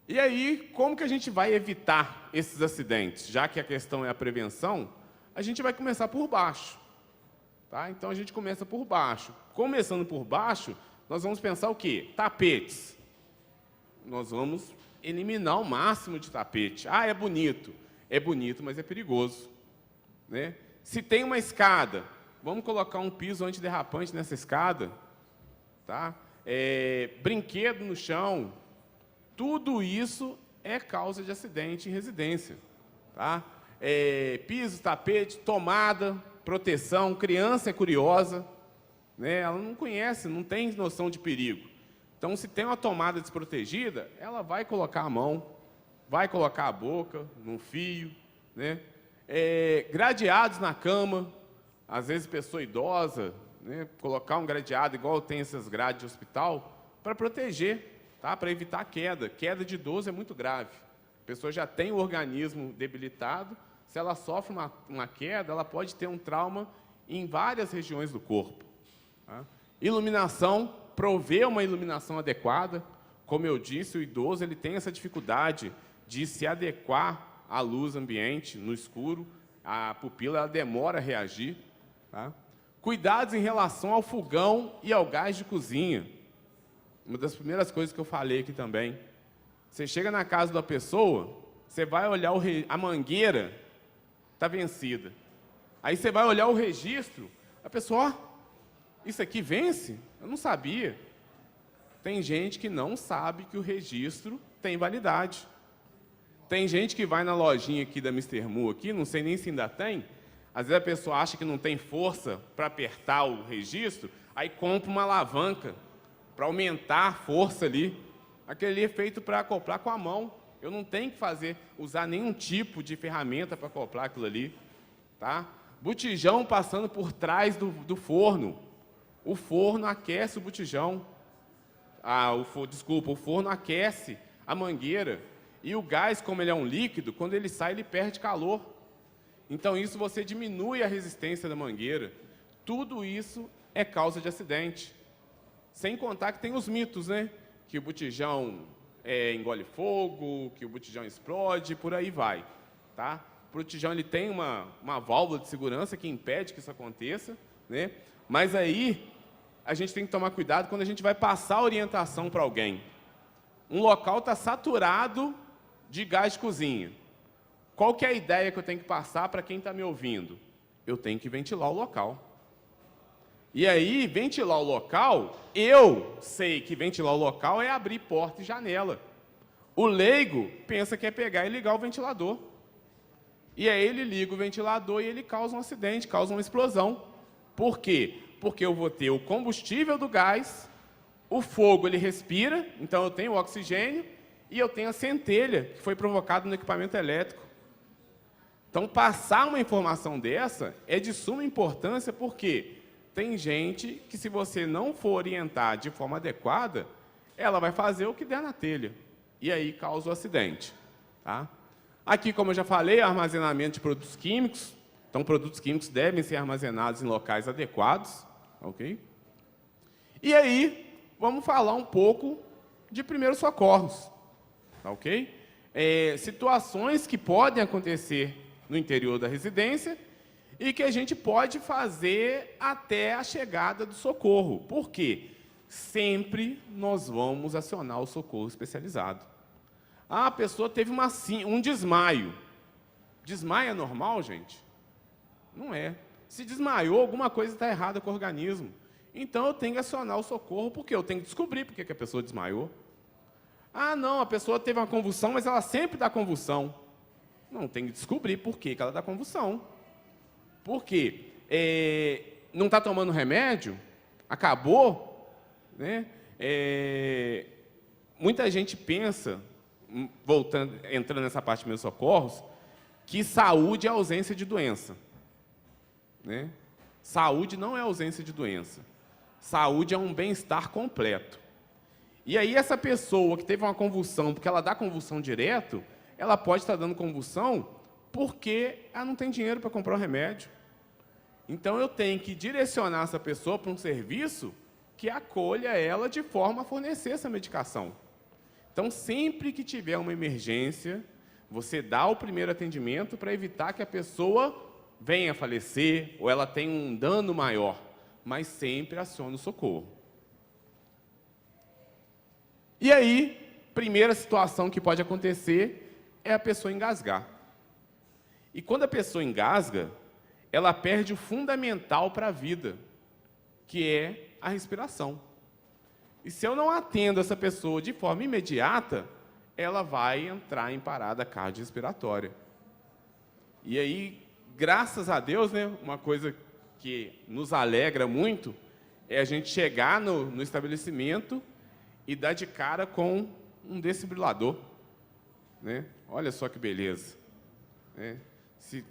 E aí, como que a gente vai evitar esses acidentes? Já que a questão é a prevenção, a gente vai começar por baixo. Tá? Então, a gente começa por baixo. Começando por baixo, nós vamos pensar o quê? Tapetes. Nós vamos eliminar o máximo de tapete. Ah, é bonito. É bonito, mas é perigoso. Né? Se tem uma escada, vamos colocar um piso antiderrapante nessa escada. Tá? Brinquedo no chão. Tudo isso é causa de acidente em residência. Tá? Piso, tapete, tomada, proteção. Criança é curiosa, né? Ela não conhece, não tem noção de perigo. Então, se tem uma tomada desprotegida, ela vai colocar a mão, vai colocar a boca num fio, né? Gradeados na cama, às vezes pessoa idosa, né? Colocar um gradeado, igual tem essas grades de hospital, para proteger. Tá? Para evitar queda. Queda de idoso é muito grave. A pessoa já tem o organismo debilitado, se ela sofre uma queda, ela pode ter um trauma em várias regiões do corpo. Tá? Iluminação, prover uma iluminação adequada. Como eu disse, o idoso ele tem essa dificuldade de se adequar à luz ambiente, no escuro, a pupila ela demora a reagir. Tá? Cuidados em relação ao fogão e ao gás de cozinha. Uma das primeiras coisas que eu falei aqui também. Você chega na casa da pessoa, você vai olhar a mangueira, está vencida. Aí você vai olhar o registro, a pessoa, isso aqui vence? Eu não sabia. Tem gente que não sabe que o registro tem validade. Tem gente que vai na lojinha aqui da Mr. Mu, aqui, não sei nem se ainda tem, às vezes a pessoa acha que não tem força para apertar o registro, aí compra uma alavanca para aumentar a força ali. Aquele ali é feito para acoplar com a mão. Eu não tenho que usar nenhum tipo de ferramenta para acoplar aquilo ali. Tá? Botijão passando por trás do forno. O forno aquece o botijão. O forno aquece a mangueira. E o gás, como ele é um líquido, quando ele sai, ele perde calor. Então, isso você diminui a resistência da mangueira. Tudo isso é causa de acidente. Sem contar que tem os mitos, né? Que o botijão engole fogo, que o botijão explode, por aí vai. Tá? O botijão ele tem uma válvula de segurança que impede que isso aconteça, né? Mas aí a gente tem que tomar cuidado quando a gente vai passar a orientação para alguém. Um local está saturado de gás de cozinha. Qual que é a ideia que eu tenho que passar para quem está me ouvindo? Eu tenho que ventilar o local. E aí, ventilar o local, eu sei que ventilar o local é abrir porta e janela. O leigo pensa que é pegar e ligar o ventilador. E aí ele liga o ventilador e ele causa um acidente, causa uma explosão. Por quê? Porque eu vou ter o combustível do gás, o fogo ele respira, então eu tenho o oxigênio, e eu tenho a centelha que foi provocada no equipamento elétrico. Então, passar uma informação dessa é de suma importância, porque tem gente que, se você não for orientar de forma adequada, ela vai fazer o que der na telha. E aí causa o acidente. Tá? Aqui, como eu já falei, armazenamento de produtos químicos. Então, produtos químicos devem ser armazenados em locais adequados. Ok? E aí, vamos falar um pouco de primeiros socorros. Ok? Situações que podem acontecer no interior da residência e que a gente pode fazer até a chegada do socorro. Por quê? Sempre nós vamos acionar o socorro especializado. A pessoa teve um desmaio. Desmaio é normal, gente? Não é. Se desmaiou, alguma coisa está errada com o organismo. Então, eu tenho que acionar o socorro, porque eu tenho que descobrir por que a pessoa desmaiou. Ah, não, a pessoa teve uma convulsão, mas ela sempre dá convulsão. Não, tem que descobrir por que ela dá convulsão. Por quê? Não está tomando remédio? Acabou? Né? Muita gente pensa, entrando nessa parte dos meus socorros, que saúde é ausência de doença. Né? Saúde não é ausência de doença. Saúde é um bem-estar completo. E aí essa pessoa que teve uma convulsão, porque ela dá convulsão direto, ela pode estar dando convulsão porque ela não tem dinheiro para comprar o remédio. Então, eu tenho que direcionar essa pessoa para um serviço que acolha ela de forma a fornecer essa medicação. Então, sempre que tiver uma emergência, você dá o primeiro atendimento para evitar que a pessoa venha a falecer ou ela tenha um dano maior, mas sempre aciona o socorro. E aí, primeira situação que pode acontecer é a pessoa engasgar. E quando a pessoa engasga, ela perde o fundamental para a vida, que é a respiração. E se eu não atendo essa pessoa de forma imediata, ela vai entrar em parada cardiorrespiratória. E aí, graças a Deus, né, uma coisa que nos alegra muito é a gente chegar no estabelecimento e dar de cara com um desfibrilador. Né? Olha só que beleza. Né?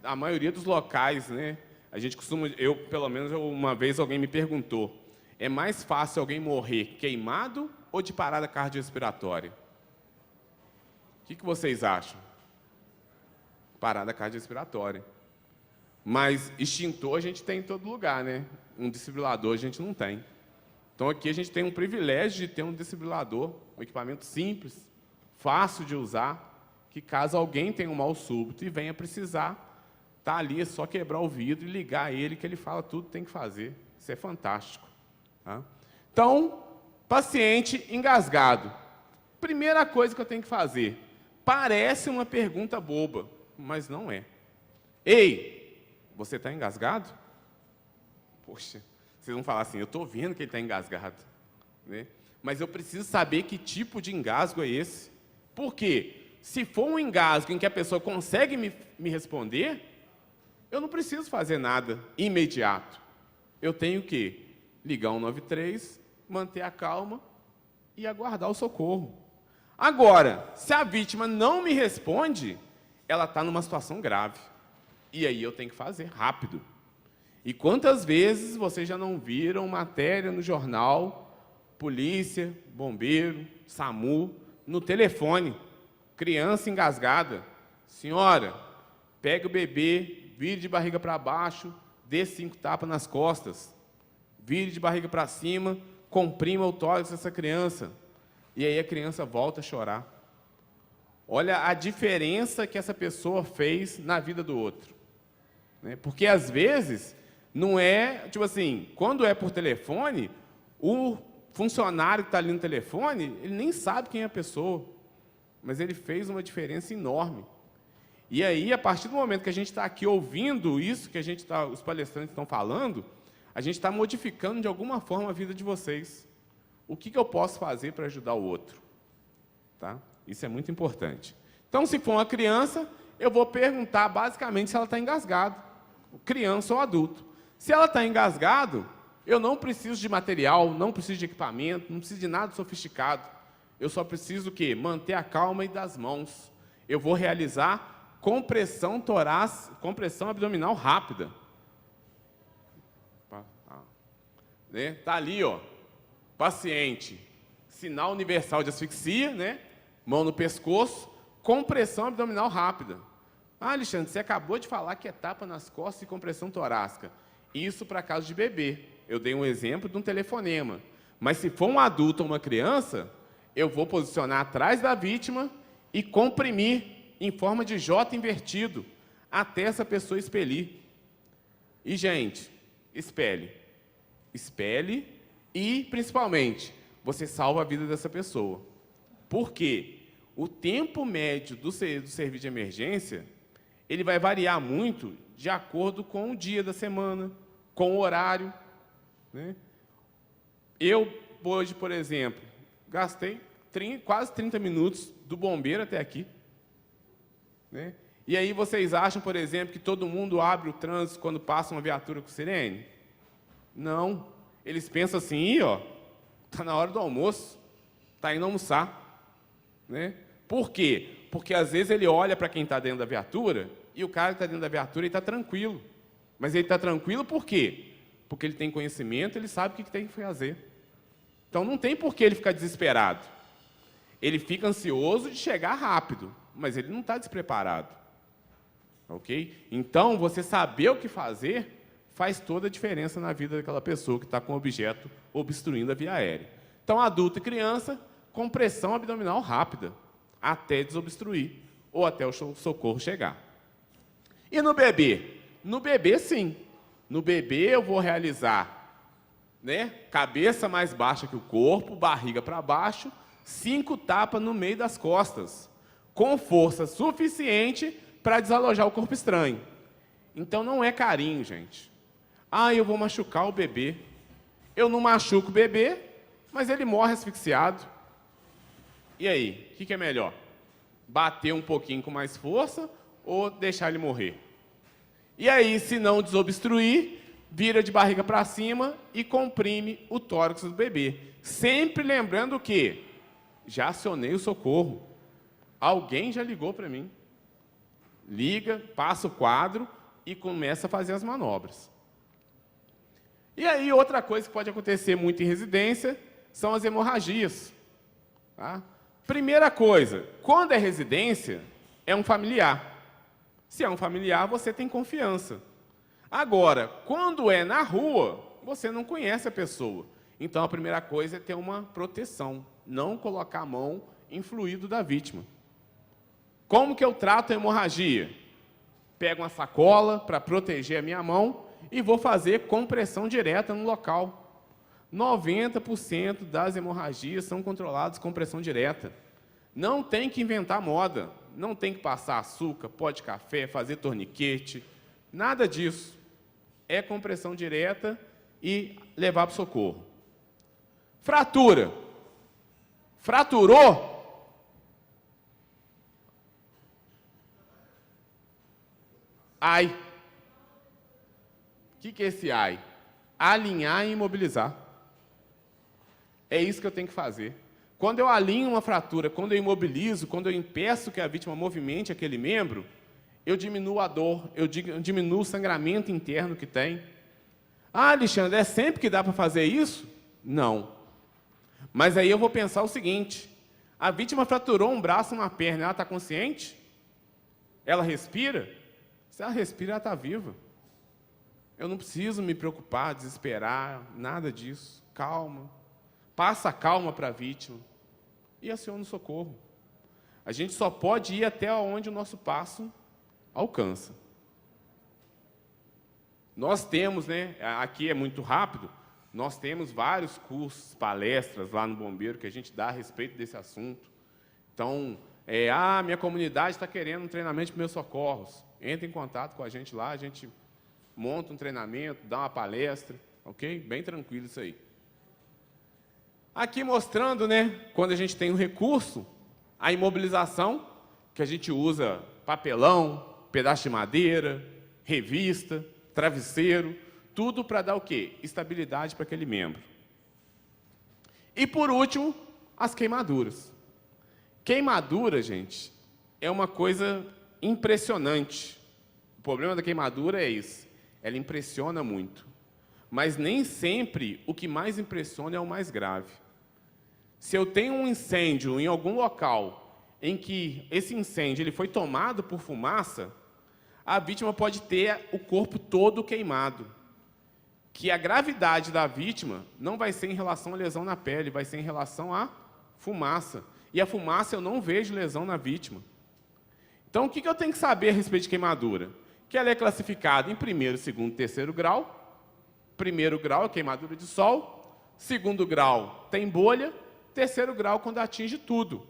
A maioria dos locais, né, a gente costuma, pelo menos uma vez alguém me perguntou, é mais fácil alguém morrer queimado ou de parada cardiorrespiratória? O que vocês acham? Parada cardiorrespiratória. Mas extintor a gente tem em todo lugar, né? Um desfibrilador a gente não tem. Então aqui a gente tem um privilégio de ter um desfibrilador, um equipamento simples, fácil de usar, que caso alguém tenha um mal súbito e venha precisar, tá ali, é só quebrar o vidro e ligar ele, que ele fala tudo que tem que fazer. Isso é fantástico. Tá? Então, paciente engasgado. Primeira coisa que eu tenho que fazer. Parece uma pergunta boba, mas não é. Ei, você está engasgado? Poxa, vocês vão falar assim, eu estou vendo que ele está engasgado. Né? Mas eu preciso saber que tipo de engasgo é esse. Por quê? Se for um engasgo em que a pessoa consegue me responder, eu não preciso fazer nada imediato. Eu tenho que ligar 193, manter a calma e aguardar o socorro. Agora, se a vítima não me responde, ela está numa situação grave. E aí eu tenho que fazer rápido. E quantas vezes vocês já não viram matéria no jornal, polícia, bombeiro, SAMU, no telefone, criança engasgada. Senhora, pega o bebê, vire de barriga para baixo, dê 5 tapas nas costas. Vire de barriga para cima, comprima o tórax dessa criança. E aí a criança volta a chorar. Olha a diferença que essa pessoa fez na vida do outro. Né? Porque, às vezes, não é... Tipo assim, quando é por telefone, o funcionário que está ali no telefone, ele nem sabe quem é a pessoa. Mas ele fez uma diferença enorme. E aí, a partir do momento que a gente está aqui ouvindo isso, que os palestrantes estão falando, a gente está modificando, de alguma forma, a vida de vocês. O que eu posso fazer para ajudar o outro? Tá? Isso é muito importante. Então, se for uma criança, eu vou perguntar, basicamente, se ela está engasgada. Criança ou adulto. Se ela está engasgado, eu não preciso de material, não preciso de equipamento, não preciso de nada sofisticado. Eu só preciso o quê? Manter a calma e das mãos. Eu vou realizar compressão torácica, compressão abdominal rápida. Né? Tá ali, ó, paciente, sinal universal de asfixia, né? Mão no pescoço, compressão abdominal rápida. Ah, Alexandre, você acabou de falar que é tapa nas costas e compressão torácica. Isso para caso de bebê. Eu dei um exemplo de um telefonema. Mas se for um adulto ou uma criança, eu vou posicionar atrás da vítima e comprimir em forma de J invertido, até essa pessoa expelir. E, gente, expele. Expele e, principalmente, você salva a vida dessa pessoa. Por quê? O tempo médio do serviço de emergência, ele vai variar muito de acordo com o dia da semana, com o horário. Né? Eu, hoje, por exemplo, gastei quase 30 minutos do bombeiro até aqui. Né? E aí vocês acham, por exemplo, que todo mundo abre o trânsito quando passa uma viatura com sirene? Não. Eles pensam assim, ó, está na hora do almoço, está indo almoçar. Né? Por quê? Porque às vezes ele olha para quem está dentro da viatura e o cara que está dentro da viatura está tranquilo. Mas ele está tranquilo por quê? Porque ele tem conhecimento, ele sabe o que tem que fazer. Então não tem por que ele ficar desesperado. Ele fica ansioso de chegar rápido, mas ele não está despreparado. Ok? Então, você saber o que fazer faz toda a diferença na vida daquela pessoa que está com o objeto obstruindo a via aérea. Então, adulto e criança, compressão abdominal rápida, até desobstruir, ou até o socorro chegar. E no bebê? No bebê, sim. No bebê, eu vou realizar, né, cabeça mais baixa que o corpo, barriga para baixo, 5 tapas no meio das costas, com força suficiente para desalojar o corpo estranho. Então, não é carinho, gente. Ah, eu vou machucar o bebê. Eu não machuco o bebê, mas ele morre asfixiado. E aí, o que é melhor? Bater um pouquinho com mais força ou deixar ele morrer? E aí, se não desobstruir, vira de barriga para cima e comprime o tórax do bebê. Sempre lembrando que já acionei o socorro. Alguém já ligou para mim. Liga, passa o quadro e começa a fazer as manobras. E aí, outra coisa que pode acontecer muito em residência são as hemorragias. Tá? Primeira coisa, quando é residência, é um familiar. Se é um familiar, você tem confiança. Agora, quando é na rua, você não conhece a pessoa. Então, a primeira coisa é ter uma proteção. Não colocar a mão em fluido da vítima. Como que eu trato a hemorragia? Pego uma sacola para proteger a minha mão e vou fazer compressão direta no local. 90% das hemorragias são controladas com compressão direta. Não tem que inventar moda, não tem que passar açúcar, pó de café, fazer torniquete, nada disso. É compressão direta e levar para o socorro. Fratura. Fraturou? Ai. O que é esse ai? Alinhar e imobilizar. É isso que eu tenho que fazer. Quando eu alinho uma fratura, quando eu imobilizo, quando eu impeço que a vítima movimente aquele membro, eu diminuo a dor, eu diminuo o sangramento interno que tem. Ah, Alexandre, é sempre que dá para fazer isso? Não. Mas aí eu vou pensar o seguinte, a vítima fraturou um braço, uma perna, ela está consciente? Ela respira? Se ela respira, ela está viva. Eu não preciso me preocupar, desesperar, nada disso. Calma. Passa a calma para a vítima e aciona o socorro. A gente só pode ir até onde o nosso passo alcança. Nós temos, né, aqui é muito rápido, nós temos vários cursos, palestras lá no Bombeiro que a gente dá a respeito desse assunto. Então, minha comunidade está querendo um treinamento de primeiros socorros. Entre em contato com a gente lá, a gente monta um treinamento, dá uma palestra, ok? Bem tranquilo isso aí. Aqui mostrando, né, quando a gente tem um recurso, a imobilização, que a gente usa papelão, pedaço de madeira, revista, travesseiro, tudo para dar o quê? Estabilidade para aquele membro. E, por último, as queimaduras. Queimadura, gente, é uma coisa impressionante. O problema da queimadura é isso. Ela impressiona muito. Mas nem sempre o que mais impressiona é o mais grave. Se eu tenho um incêndio em algum local em que esse incêndio ele foi tomado por fumaça, a vítima pode ter o corpo todo queimado. Que a gravidade da vítima não vai ser em relação à lesão na pele, vai ser em relação à fumaça. E a fumaça eu não vejo lesão na vítima. Então, o que eu tenho que saber a respeito de queimadura? Que ela é classificada em primeiro, segundo, terceiro grau. Primeiro grau é queimadura de sol. Segundo grau tem bolha. Terceiro grau quando atinge tudo.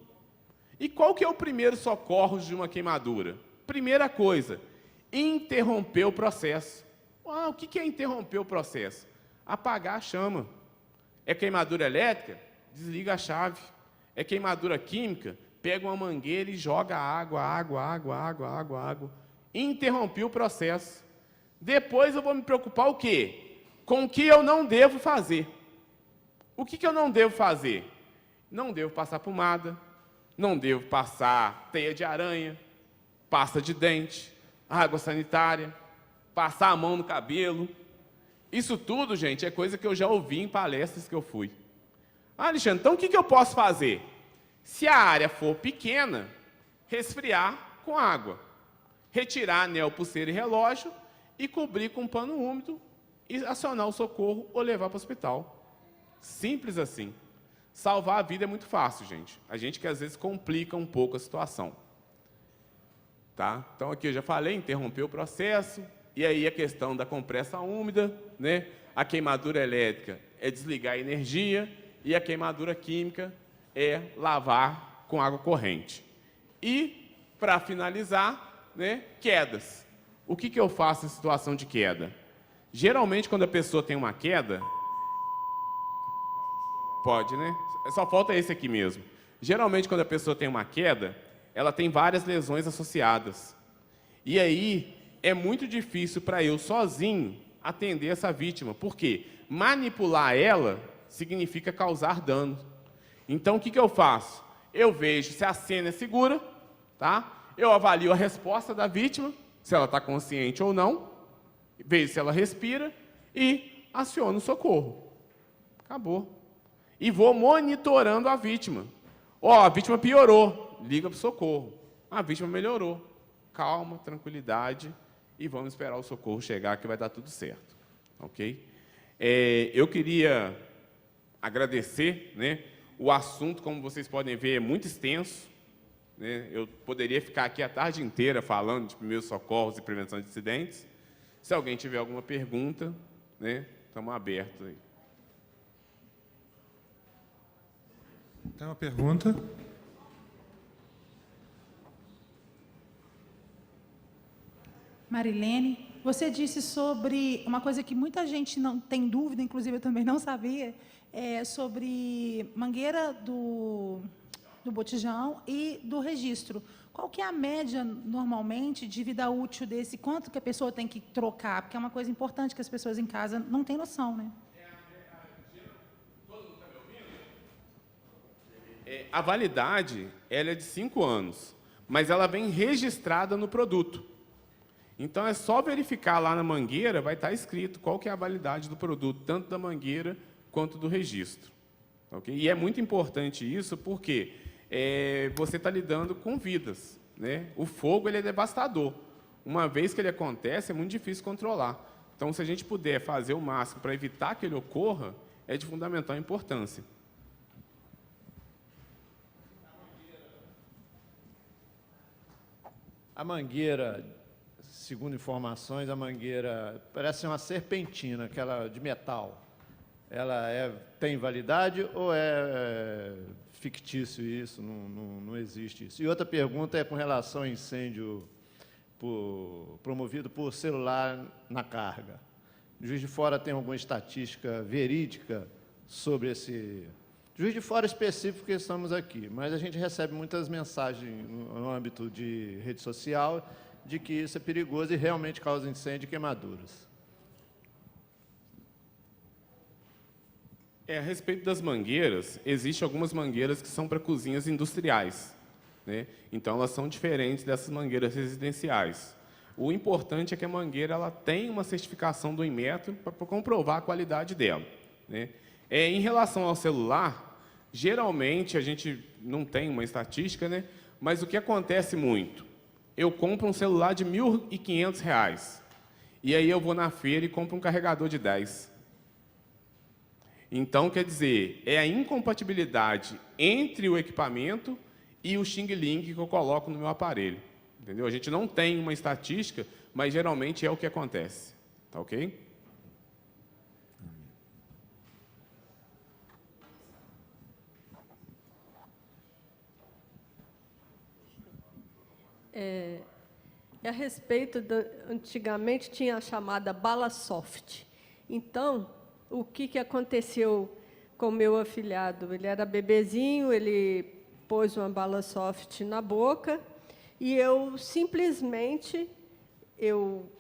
E qual que é o primeiro socorro de uma queimadura? Primeira coisa, interromper o processo. O que é interromper o processo? Apagar a chama. É queimadura elétrica? Desliga a chave. É queimadura química? Pega uma mangueira e joga água. Interrompi o processo. Depois eu vou me preocupar o quê? Com o que eu não devo fazer. O que eu não devo fazer? Não devo passar pomada, não devo passar teia de aranha, pasta de dente, água sanitária, passar a mão no cabelo. Isso tudo, gente, é coisa que eu já ouvi em palestras que eu fui. Alexandre, então o que eu posso fazer? Se a área for pequena, resfriar com água. Retirar anel, pulseira e relógio e cobrir com um pano úmido e acionar o socorro ou levar para o hospital. Simples assim. Salvar a vida é muito fácil, gente. A gente que às vezes complica um pouco a situação. Tá? Então aqui eu já falei, interromper o processo, e aí a questão da compressa úmida, né? A queimadura elétrica é desligar a energia, e a queimadura química é lavar com água corrente. E, para finalizar, né, quedas. O que eu faço em situação de queda? Geralmente, quando a pessoa tem uma queda... Pode, né? Só falta esse aqui mesmo. Geralmente, quando a pessoa tem uma queda, ela tem várias lesões associadas. E aí, é muito difícil para eu, sozinho, atender essa vítima. Por quê? Manipular ela significa causar dano. Então, o que eu faço? Eu vejo se a cena é segura, tá? Eu avalio a resposta da vítima, se ela está consciente ou não, vejo se ela respira e aciono o socorro. Acabou. E vou monitorando a vítima. A vítima piorou, liga para o socorro. A vítima melhorou. Calma, tranquilidade, e vamos esperar o socorro chegar, que vai dar tudo certo. Ok? Eu queria agradecer, né? O assunto, como vocês podem ver, é muito extenso. né? Eu poderia ficar aqui a tarde inteira falando de primeiros socorros e prevenção de acidentes. Se alguém tiver alguma pergunta, né, estamos abertos aí. Tem uma pergunta? Marilene, você disse sobre uma coisa que muita gente não tem dúvida, inclusive eu também não sabia, sobre mangueira do botijão e do registro. Qual que é a média, normalmente, de vida útil desse? Quanto que a pessoa tem que trocar? Porque é uma coisa importante que as pessoas em casa não têm noção, né? A validade ela é de 5 anos, mas ela vem registrada no produto. Então, é só verificar lá na mangueira, vai estar escrito qual que é a validade do produto, tanto da mangueira quanto do registro. Okay? E é muito importante isso porque você está lidando com vidas, né? O fogo ele é devastador. Uma vez que ele acontece, é muito difícil controlar. Então, se a gente puder fazer o máximo para evitar que ele ocorra, é de fundamental importância. A mangueira, segundo informações, a mangueira parece uma serpentina, aquela de metal. Ela tem validade ou é fictício isso? Não existe isso. E outra pergunta é com relação ao incêndio promovido por celular na carga. Juiz de Fora tem alguma estatística verídica sobre esse... Juiz de Fora específico que estamos aqui, mas a gente recebe muitas mensagens no âmbito de rede social de que isso é perigoso e realmente causa incêndio e queimaduras. A respeito das mangueiras, existem algumas mangueiras que são para cozinhas industriais, né? Então, elas são diferentes dessas mangueiras residenciais. O importante é que a mangueira ela tem uma certificação do Inmetro para comprovar a qualidade dela, né? Em relação ao celular, geralmente a gente não tem uma estatística, né? Mas o que acontece muito? Eu compro um celular de R$ 1.500 e aí eu vou na feira e compro um carregador de 10. Então, quer dizer, é a incompatibilidade entre o equipamento e o Xing Ling que eu coloco no meu aparelho. Entendeu? A gente não tem uma estatística, mas geralmente é o que acontece. Tá ok? A respeito, antigamente tinha a chamada bala soft. Então, o que aconteceu com o meu afilhado? Ele era bebezinho, ele pôs uma bala soft na boca e eu simplesmente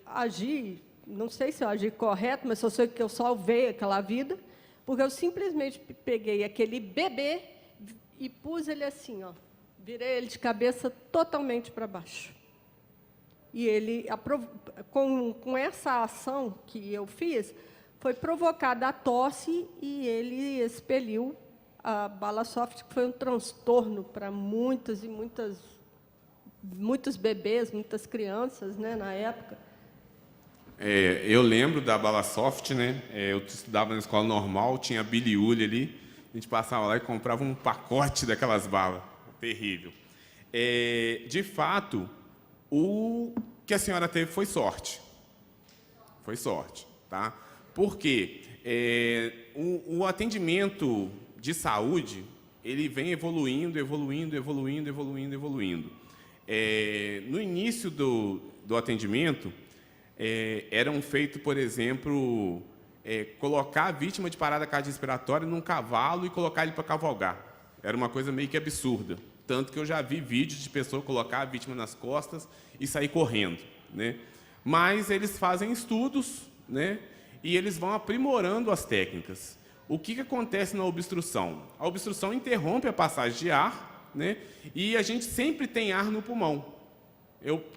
agi, não sei se eu agi correto, mas só sei que eu salvei aquela vida, porque eu simplesmente peguei aquele bebê e pus ele assim, ó, virei ele de cabeça totalmente para baixo. E ele, com essa ação que eu fiz, foi provocada a tosse e ele expeliu a bala soft, que foi um transtorno para muitos bebês, muitas crianças, né, na época. Eu lembro da bala soft, né? Eu estudava na escola normal, tinha a biliúlia ali, a gente passava lá e comprava um pacote daquelas balas. Terrível. De fato, o que a senhora teve foi sorte. Foi sorte, tá? Porque o atendimento de saúde, ele vem evoluindo. No início do atendimento, eram feito, por exemplo, colocar a vítima de parada cardiorrespiratória num cavalo e colocar ele para cavalgar. Era uma coisa meio que absurda. Tanto que eu já vi vídeos de pessoa colocar a vítima nas costas e sair correndo, né? Mas eles fazem estudos, né? E eles vão aprimorando as técnicas. O que acontece na obstrução? A obstrução interrompe a passagem de ar, né? E a gente sempre tem ar no pulmão.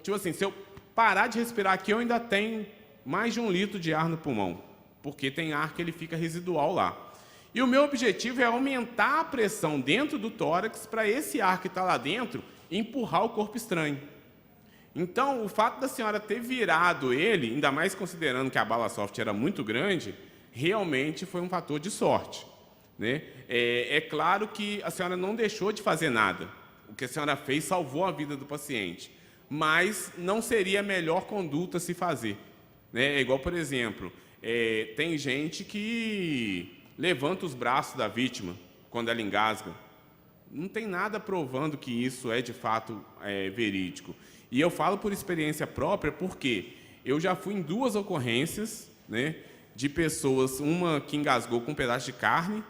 Tipo assim, se eu parar de respirar aqui, eu ainda tenho mais de 1 litro de ar no pulmão, porque tem ar que ele fica residual lá. E o meu objetivo é aumentar a pressão dentro do tórax para esse ar que está lá dentro empurrar o corpo estranho. Então, o fato da senhora ter virado ele, ainda mais considerando que a bala soft era muito grande, realmente foi um fator de sorte, né? É claro que a senhora não deixou de fazer nada, o que a senhora fez salvou a vida do paciente, mas não seria a melhor conduta a se fazer, né? É igual, por exemplo, tem gente que levanta os braços da vítima quando ela engasga. Não tem nada provando que isso é, de fato, verídico. E eu falo por experiência própria, porque eu já fui em 2 ocorrências, né, de pessoas, uma que engasgou com um pedaço de carne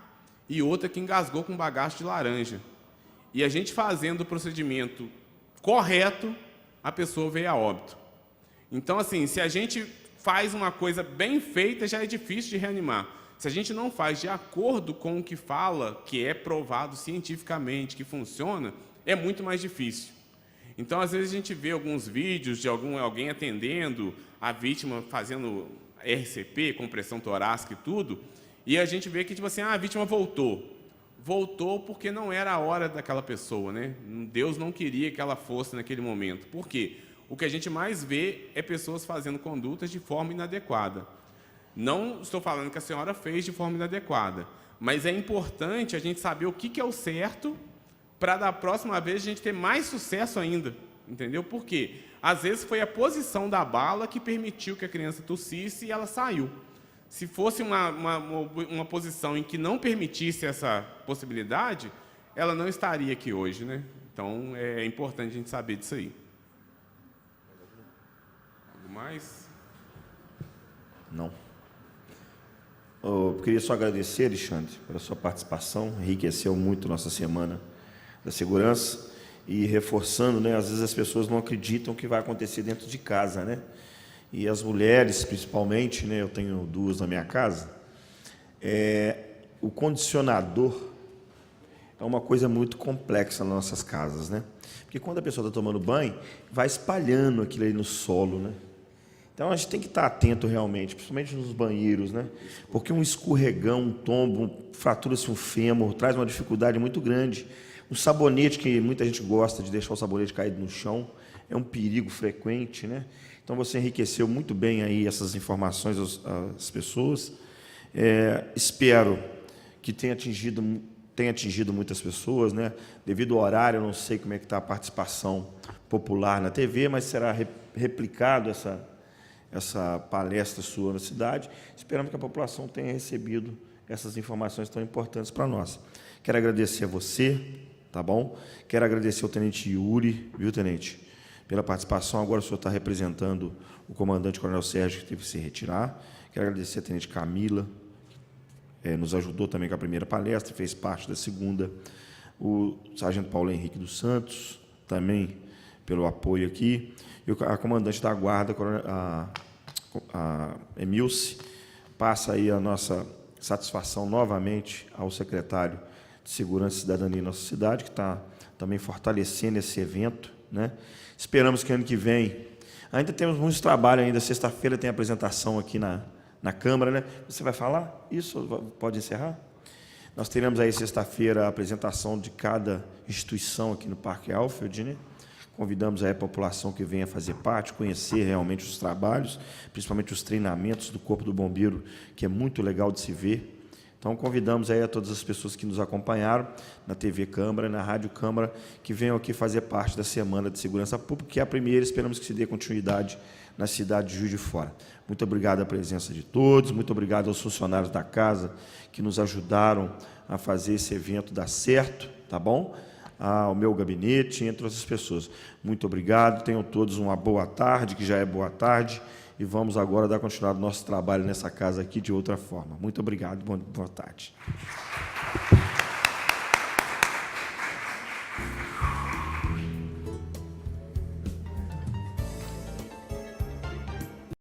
e outra que engasgou com um bagaço de laranja. E a gente fazendo o procedimento correto, a pessoa veio a óbito. Então, assim, se a gente faz uma coisa bem feita, já é difícil de reanimar. Se a gente não faz de acordo com o que fala, que é provado cientificamente, que funciona, é muito mais difícil. Então, às vezes, a gente vê alguns vídeos de alguém atendendo, a vítima fazendo RCP, compressão torácica e tudo, e a gente vê que, tipo assim, a vítima voltou. Voltou porque não era a hora daquela pessoa, né? Deus não queria que ela fosse naquele momento. Por quê? O que a gente mais vê é pessoas fazendo condutas de forma inadequada. Não estou falando que a senhora fez de forma inadequada, mas é importante a gente saber o que é o certo para, da próxima vez, a gente ter mais sucesso ainda. Entendeu? Por quê? Às vezes foi a posição da bala que permitiu que a criança tossisse e ela saiu. Se fosse uma posição em que não permitisse essa possibilidade, ela não estaria aqui hoje, né? Então, é importante a gente saber disso aí. Algo mais? Não. Eu queria só agradecer, Alexandre, pela sua participação. Enriqueceu muito nossa Semana da Segurança. E reforçando, né, às vezes as pessoas não acreditam que vai acontecer dentro de casa, né? E as mulheres, principalmente, né, eu tenho 2 na minha casa, o condicionador é uma coisa muito complexa nas nossas casas, né? Porque quando a pessoa está tomando banho, vai espalhando aquilo aí no solo, né? Então, a gente tem que estar atento realmente, principalmente nos banheiros, né? Porque um escorregão, um tombo, fratura-se um fêmur, traz uma dificuldade muito grande. Um sabonete, que muita gente gosta de deixar o sabonete caído no chão, é um perigo frequente, né? Então, você enriqueceu muito bem aí essas informações às pessoas. Espero que tenha atingido muitas pessoas, né? Devido ao horário, eu não sei como é que está a participação popular na TV, mas será replicado essa palestra sua na cidade. Esperamos que a população tenha recebido essas informações tão importantes para nós. Quero agradecer a você, tá bom? Quero agradecer ao Tenente Yuri, viu, Tenente? Pela participação. Agora o senhor está representando o comandante Coronel Sérgio, que teve que se retirar. Quero agradecer a Tenente Camila, nos ajudou também com a primeira palestra, fez parte da segunda. O Sargento Paulo Henrique dos Santos, também pelo apoio aqui. E a comandante da Guarda, a Emilce, passa aí a nossa satisfação novamente ao secretário de Segurança e Cidadania em nossa cidade, que está também fortalecendo esse evento, né? Esperamos que ano que vem, ainda temos muitos trabalhos, ainda sexta-feira tem apresentação aqui na Câmara, né? Você vai falar isso? Pode encerrar? Nós teremos aí sexta-feira a apresentação de cada instituição aqui no Parque Alfield, né? Convidamos aí a população que venha fazer parte, conhecer realmente os trabalhos, principalmente os treinamentos do Corpo do Bombeiro, que é muito legal de se ver. Então, convidamos aí a todas as pessoas que nos acompanharam na TV Câmara, na Rádio Câmara, que venham aqui fazer parte da Semana de Segurança Pública, que é a primeira, esperamos que se dê continuidade na cidade de Juiz de Fora. Muito obrigado à presença de todos, muito obrigado aos funcionários da casa que nos ajudaram a fazer esse evento dar certo, tá bom? Ao meu gabinete, entre outras pessoas. Muito obrigado, tenham todos uma boa tarde, que já é boa tarde, e vamos agora dar continuidade ao nosso trabalho nessa casa aqui de outra forma. Muito obrigado, boa tarde.